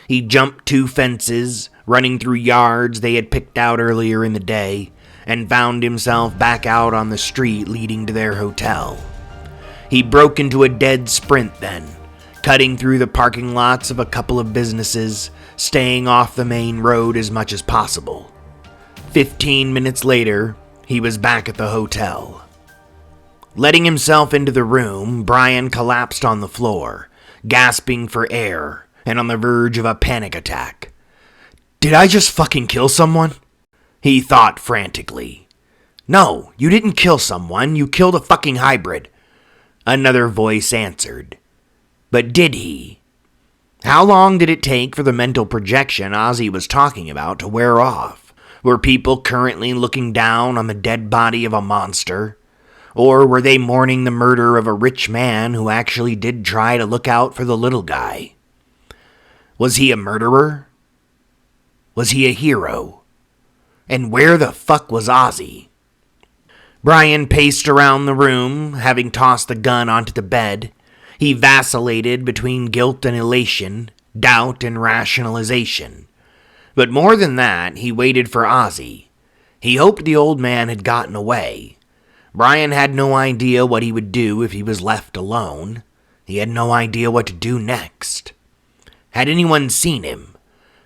He jumped 2 fences, running through yards they had picked out earlier in the day, and found himself back out on the street leading to their hotel. He broke into a dead sprint then, cutting through the parking lots of a couple of businesses, staying off the main road as much as possible. 15 minutes later, he was back at the hotel. Letting himself into the room, Brian collapsed on the floor, gasping for air and on the verge of a panic attack. "Did I just fucking kill someone?" he thought frantically. "No, you didn't kill someone, you killed a fucking hybrid," another voice answered. But did he? How long did it take for the mental projection Ozzy was talking about to wear off? Were people currently looking down on the dead body of a monster? Or were they mourning the murder of a rich man who actually did try to look out for the little guy? Was he a murderer? Was he a hero? And where the fuck was Ozzy? Brian paced around the room, having tossed the gun onto the bed. He vacillated between guilt and elation, doubt and rationalization. But more than that, he waited for Ozzy. He hoped the old man had gotten away. Brian had no idea what he would do if he was left alone. He had no idea what to do next. Had anyone seen him?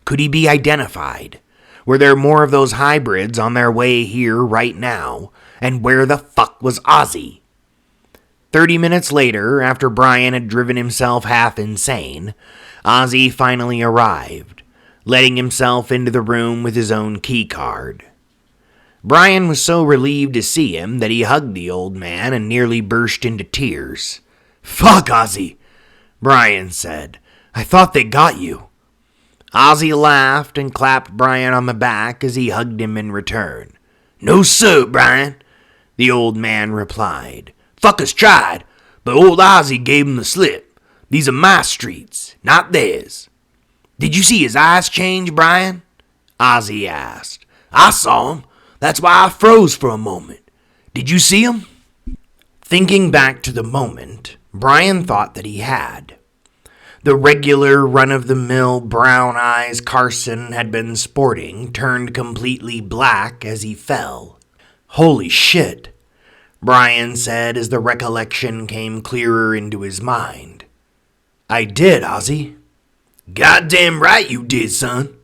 Could he be identified? Were there more of those hybrids on their way here right now? And where the fuck was Ozzy? 30 minutes later, after Brian had driven himself half insane, Ozzy finally arrived, letting himself into the room with his own key card. Brian was so relieved to see him that he hugged the old man and nearly burst into tears. "Fuck, Ozzy," Brian said. "I thought they got you." Ozzy laughed and clapped Brian on the back as he hugged him in return. "No sir, Brian," the old man replied. "Fuckers tried, but old Ozzy gave 'em the slip. These are my streets, not theirs." "Did you see his eyes change, Brian?" Ozzy asked. "I saw him. That's why I froze for a moment. Did you see him?" Thinking back to the moment, Brian thought that he had. The regular run-of-the-mill brown eyes Carson had been sporting turned completely black as he fell. "Holy shit," Brian said as the recollection came clearer into his mind. "I did, Ozzy." "Goddamn right you did, son,"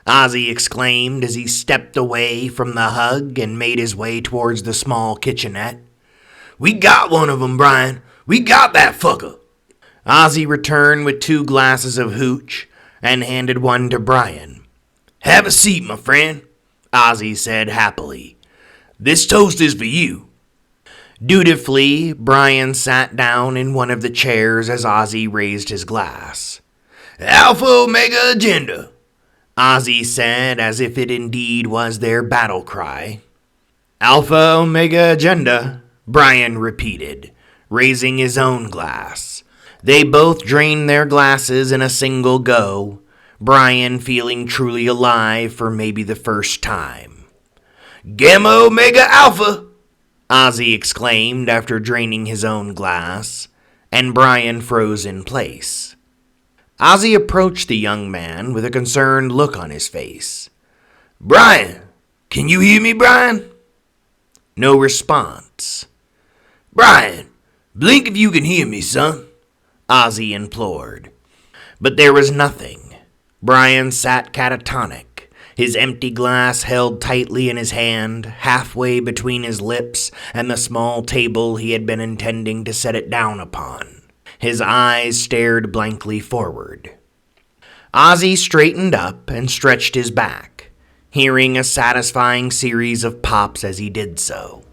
Ozzy exclaimed as he stepped away from the hug and made his way towards the small kitchenette. "We got one of 'em, Brian. We got that fucker." Ozzy returned with 2 glasses of hooch and handed one to Brian. "Have a seat, my friend," Ozzy said happily. "This toast is for you." Dutifully, Brian sat down in one of the chairs as Ozzy raised his glass. Alpha Omega Agenda, Ozzy said, as if it indeed was their battle cry. Alpha Omega Agenda, Brian repeated, raising his own glass. They both drained their glasses in a single go, Brian feeling truly alive for maybe the first time. Gamma Omega Alpha, Ozzy exclaimed after draining his own glass, and Brian froze in place. Ozzy approached the young man with a concerned look on his face. Brian, can you hear me, Brian? No response. Brian, blink if you can hear me, son, Ozzy implored. But there was nothing. Brian sat catatonic, his empty glass held tightly in his hand, halfway between his lips and the small table he had been intending to set it down upon. His eyes stared blankly forward. Ozzy straightened up and stretched his back, hearing a satisfying series of pops as he did so.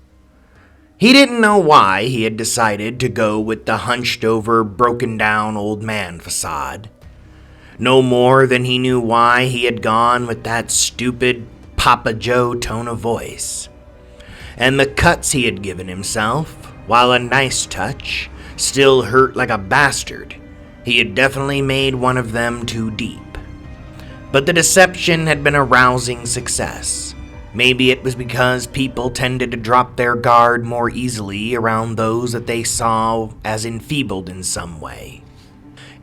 He didn't know why he had decided to go with the hunched-over, broken-down old man facade. No more than he knew why he had gone with that stupid Papa Joe tone of voice. And the cuts he had given himself, while a nice touch, still hurt like a bastard. He had definitely made one of them too deep. But the deception had been a rousing success. Maybe it was because people tended to drop their guard more easily around those that they saw as enfeebled in some way.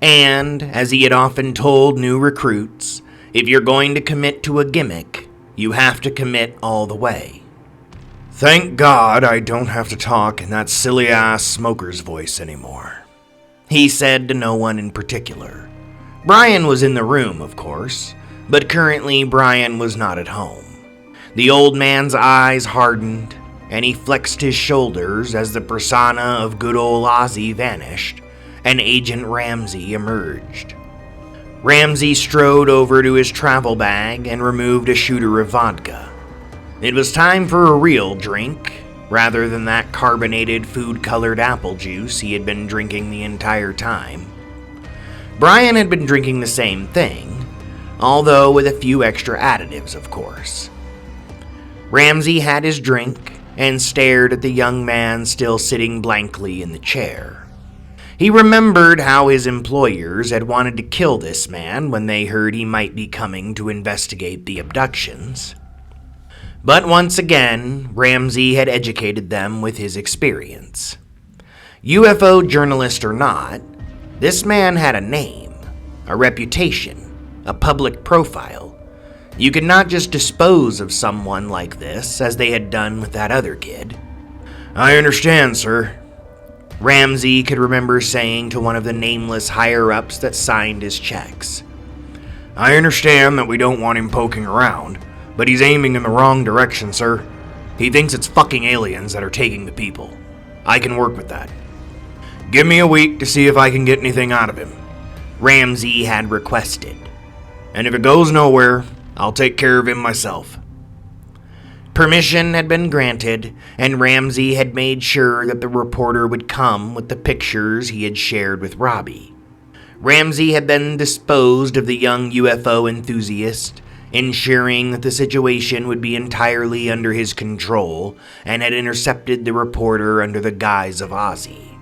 And, as he had often told new recruits, if you're going to commit to a gimmick, you have to commit all the way. Thank God I don't have to talk in that silly-ass smoker's voice anymore, he said to no one in particular. Brian was in the room, of course, but currently Brian was not at home. The old man's eyes hardened, and he flexed his shoulders as the persona of good old Ozzy vanished, and Agent Ramsey emerged. Ramsey strode over to his travel bag and removed a shooter of vodka. It was time for a real drink, rather than that carbonated food-colored apple juice he had been drinking the entire time. Brian had been drinking the same thing, although with a few extra additives, of course. Ramsey had his drink and stared at the young man still sitting blankly in the chair. He remembered how his employers had wanted to kill this man when they heard he might be coming to investigate the abductions. But once again, Ramsey had educated them with his experience. UFO journalist or not, this man had a name, a reputation, a public profile. You could not just dispose of someone like this as they had done with that other kid. I understand, sir, Ramsey could remember saying to one of the nameless higher-ups that signed his checks. I understand that we don't want him poking around, but he's aiming in the wrong direction, sir. He thinks it's fucking aliens that are taking the people. I can work with that. Give me a week to see if I can get anything out of him, Ramsey had requested. And if it goes nowhere, I'll take care of him myself. Permission had been granted, and Ramsey had made sure that the reporter would come with the pictures he had shared with Robbie. Ramsey had then disposed of the young UFO enthusiast, ensuring that the situation would be entirely under his control, and had intercepted the reporter under the guise of Ozzy.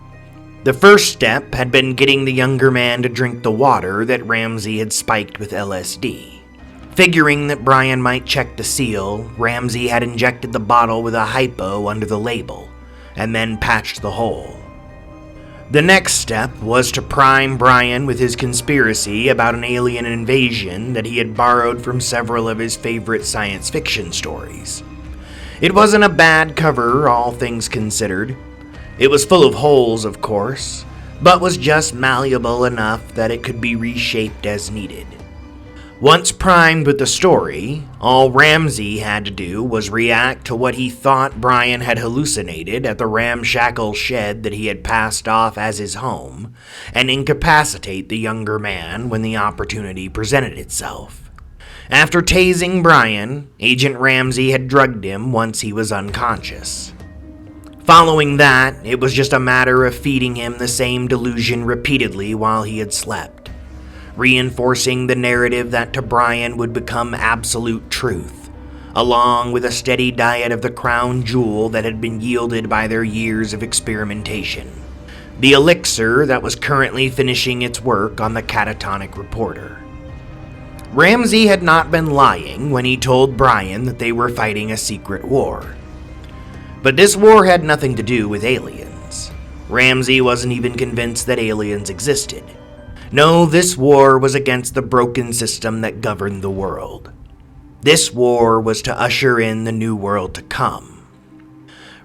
The first step had been getting the younger man to drink the water that Ramsey had spiked with LSD. Figuring that Brian might check the seal, Ramsey had injected the bottle with a hypo under the label, and then patched the hole. The next step was to prime Brian with his conspiracy about an alien invasion that he had borrowed from several of his favorite science fiction stories. It wasn't a bad cover, all things considered. It was full of holes, of course, but was just malleable enough that it could be reshaped as needed. Once primed with the story, all Ramsey had to do was react to what he thought Brian had hallucinated at the ramshackle shed that he had passed off as his home, and incapacitate the younger man when the opportunity presented itself. After tasing Brian, Agent Ramsey had drugged him once he was unconscious. Following that, it was just a matter of feeding him the same delusion repeatedly while he had slept, reinforcing the narrative that to Brian would become absolute truth, along with a steady diet of the crown jewel that had been yielded by their years of experimentation, the elixir that was currently finishing its work on the catatonic reporter. Ramsey had not been lying when he told Brian that they were fighting a secret war. But this war had nothing to do with aliens. Ramsey wasn't even convinced that aliens existed. No, this war was against the broken system that governed the world. This war was to usher in the new world to come.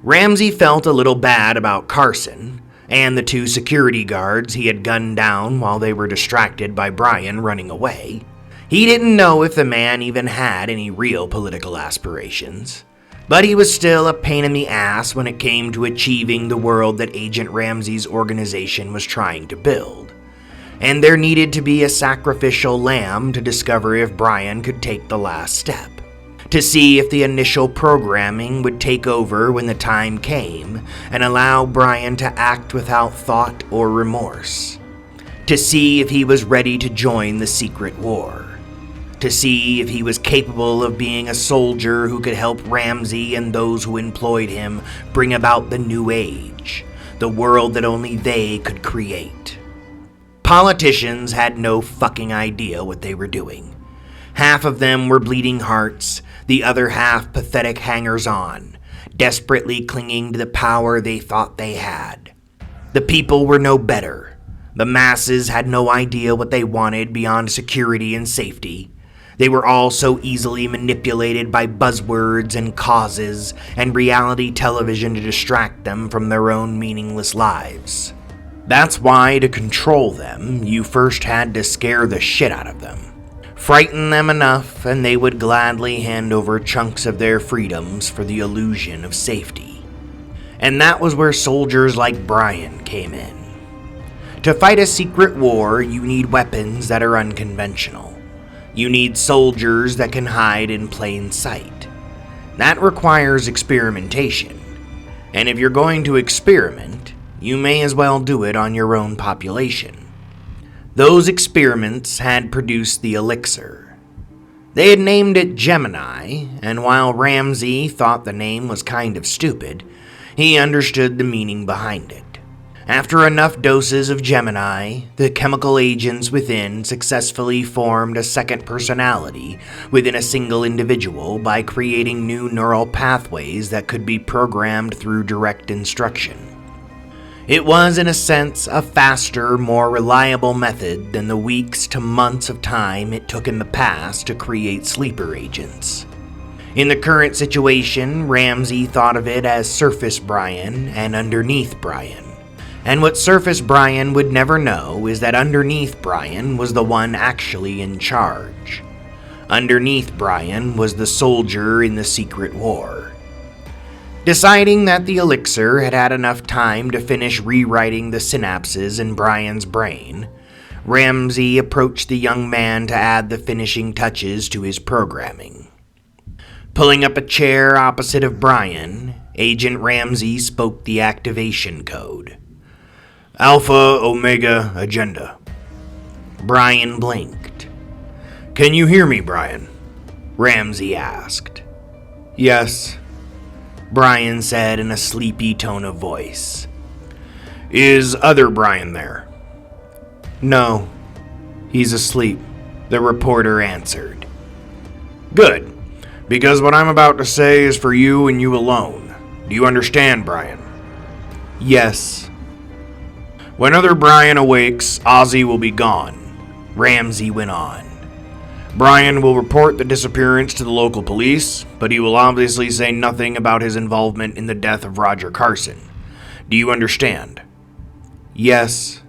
Ramsey felt a little bad about Carson and the 2 security guards he had gunned down while they were distracted by Brian running away. He didn't know if the man even had any real political aspirations, but he was still a pain in the ass when it came to achieving the world that Agent Ramsey's organization was trying to build. And there needed to be a sacrificial lamb to discover if Brian could take the last step, to see if the initial programming would take over when the time came and allow Brian to act without thought or remorse, to see if he was ready to join the secret war, to see if he was capable of being a soldier who could help Ramsey and those who employed him bring about the new age, the world that only they could create. Politicians had no fucking idea what they were doing. Half of them were bleeding hearts, the other half pathetic hangers-on, desperately clinging to the power they thought they had. The people were no better. The masses had no idea what they wanted beyond security and safety. They were all so easily manipulated by buzzwords and causes and reality television to distract them from their own meaningless lives. That's why, to control them, you first had to scare the shit out of them. Frighten them enough, and they would gladly hand over chunks of their freedoms for the illusion of safety. And that was where soldiers like Brian came in. To fight a secret war, you need weapons that are unconventional. You need soldiers that can hide in plain sight. That requires experimentation. And if you're going to experiment, you may as well do it on your own population. Those experiments had produced the elixir. They had named it Gemini, and while Ramsey thought the name was kind of stupid, he understood the meaning behind it. After enough doses of Gemini, the chemical agents within successfully formed a second personality within a single individual by creating new neural pathways that could be programmed through direct instruction. It was, in a sense, a faster, more reliable method than the weeks to months of time it took in the past to create sleeper agents. In the current situation, Ramsey thought of it as Surface Brian and Underneath Brian. And what Surface Brian would never know is that Underneath Brian was the one actually in charge. Underneath Brian was the soldier in the secret war. Deciding that the elixir had had enough time to finish rewriting the synapses in Brian's brain, Ramsey approached the young man to add the finishing touches to his programming. Pulling up a chair opposite of Brian, Agent Ramsey spoke the activation code. Alpha Omega Agenda. Brian blinked. Can you hear me, Brian? Ramsey asked. Yes, Brian said in a sleepy tone of voice. Is other Brian there? No, he's asleep, the reporter answered. Good, because what I'm about to say is for you and you alone. Do you understand, Brian? Yes. When other Brian awakes, Ozzy will be gone, Ramsey went on. Brian will report the disappearance to the local police, but he will obviously say nothing about his involvement in the death of Roger Carson. Do you understand? Yes.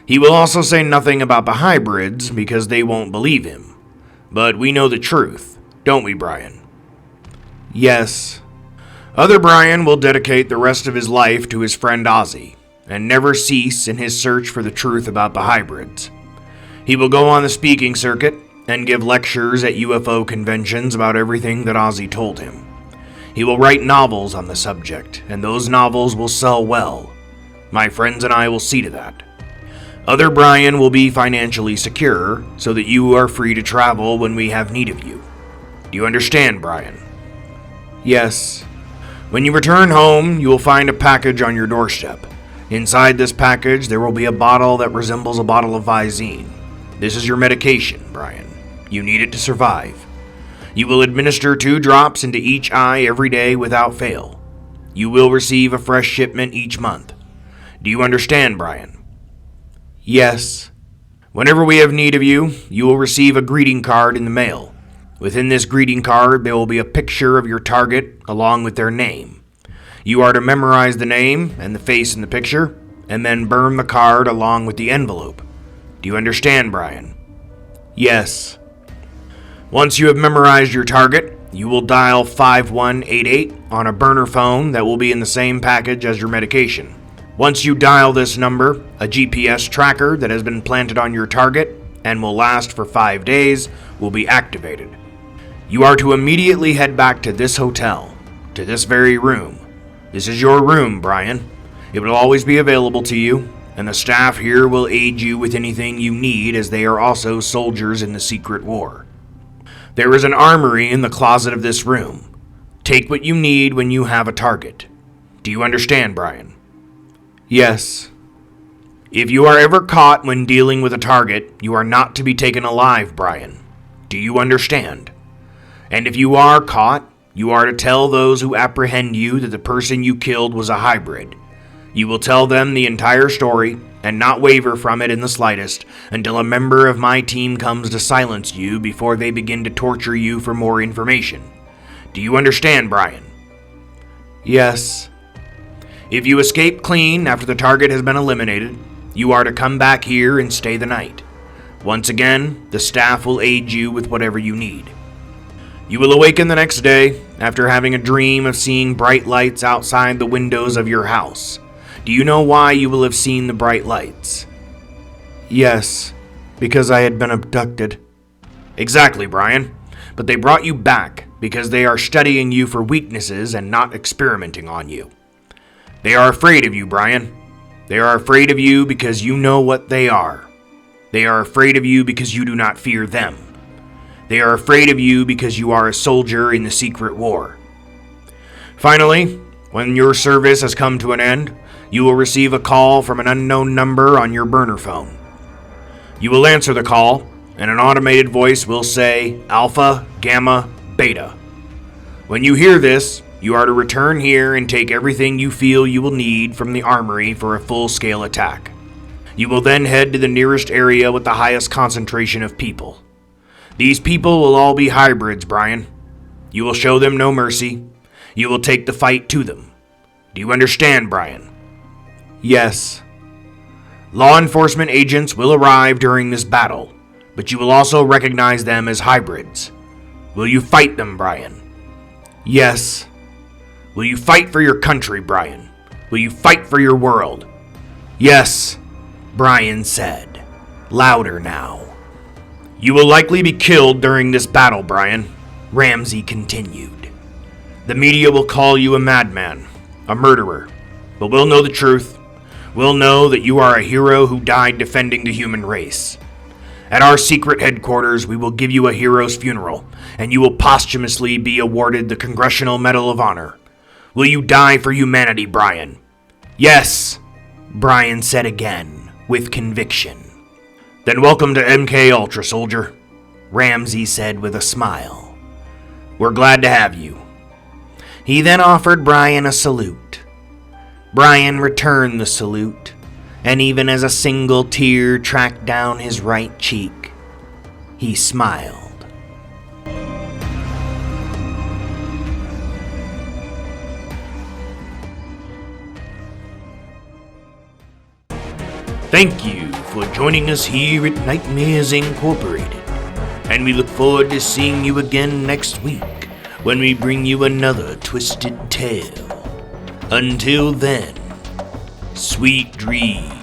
He will also say nothing about the hybrids because they won't believe him. But we know the truth, don't we, Brian? Yes. Other Brian will dedicate the rest of his life to his friend Ozzy, and never cease in his search for the truth about the hybrids. He will go on the speaking circuit and give lectures at UFO conventions about everything that Ozzy told him. He will write novels on the subject, and those novels will sell well. My friends and I will see to that. Other Brian will be financially secure, so that you are free to travel when we have need of you. Do you understand, Brian? Yes. When you return home, you will find a package on your doorstep. Inside this package, there will be a bottle that resembles a bottle of Visine. This is your medication, Brian. You need it to survive. You will administer 2 drops into each eye every day without fail. You will receive a fresh shipment each month. Do you understand, Brian? Yes. Whenever we have need of you, you will receive a greeting card in the mail. Within this greeting card, there will be a picture of your target along with their name. You are to memorize the name and the face in the picture, and then burn the card along with the envelope. Do you understand, Brian? Yes. Once you have memorized your target, you will dial 5188 on a burner phone that will be in the same package as your medication. Once you dial this number, a GPS tracker that has been planted on your target and will last for 5 days will be activated. You are to immediately head back to this hotel, to this very room. This is your room, Brian. It will always be available to you, and the staff here will aid you with anything you need, as they are also soldiers in the secret war. There is an armory in the closet of this room. Take what you need when you have a target. Do you understand, Brian? Yes. If you are ever caught when dealing with a target, you are not to be taken alive, Brian. Do you understand? And if you are caught, you are to tell those who apprehend you that the person you killed was a hybrid. You will tell them the entire story and not waver from it in the slightest until a member of my team comes to silence you before they begin to torture you for more information. Do you understand, Brian? Yes. If you escape clean after the target has been eliminated, you are to come back here and stay the night. Once again, the staff will aid you with whatever you need. You will awaken the next day after having a dream of seeing bright lights outside the windows of your house. Do you know why you will have seen the bright lights? Yes, because I had been abducted. Exactly, Brian. But they brought you back because they are studying you for weaknesses and not experimenting on you. They are afraid of you, Brian. They are afraid of you because you know what they are. They are afraid of you because you do not fear them. They are afraid of you because you are a soldier in the secret war. Finally, when your service has come to an end, you will receive a call from an unknown number on your burner phone. You will answer the call, and an automated voice will say Alpha, Gamma, Beta. When you hear this, you are to return here and take everything you feel you will need from the armory for a full-scale attack. You will then head to the nearest area with the highest concentration of people. These people will all be hybrids, Brian. You will show them no mercy. You will take the fight to them. Do you understand, Brian? Yes. Law enforcement agents will arrive during this battle, but you will also recognize them as hybrids. Will you fight them, Brian? Yes. Will you fight for your country, Brian? Will you fight for your world? Yes, Brian said, louder now. You will likely be killed during this battle, Brian, Ramsey continued. The media will call you a madman, a murderer, but we'll know the truth. We'll know that you are a hero who died defending the human race. At our secret headquarters, we will give you a hero's funeral, and you will posthumously be awarded the Congressional Medal of Honor. Will you die for humanity, Brian? Yes, Brian said again, with conviction. Then welcome to MK Ultra, soldier, Ramsey said with a smile. We're glad to have you. He then offered Brian a salute. Brian returned the salute, and even as a single tear tracked down his right cheek, he smiled. Thank you for joining us here at Nightmares Incorporated, and we look forward to seeing you again next week when we bring you another twisted tale. Until then, sweet dreams.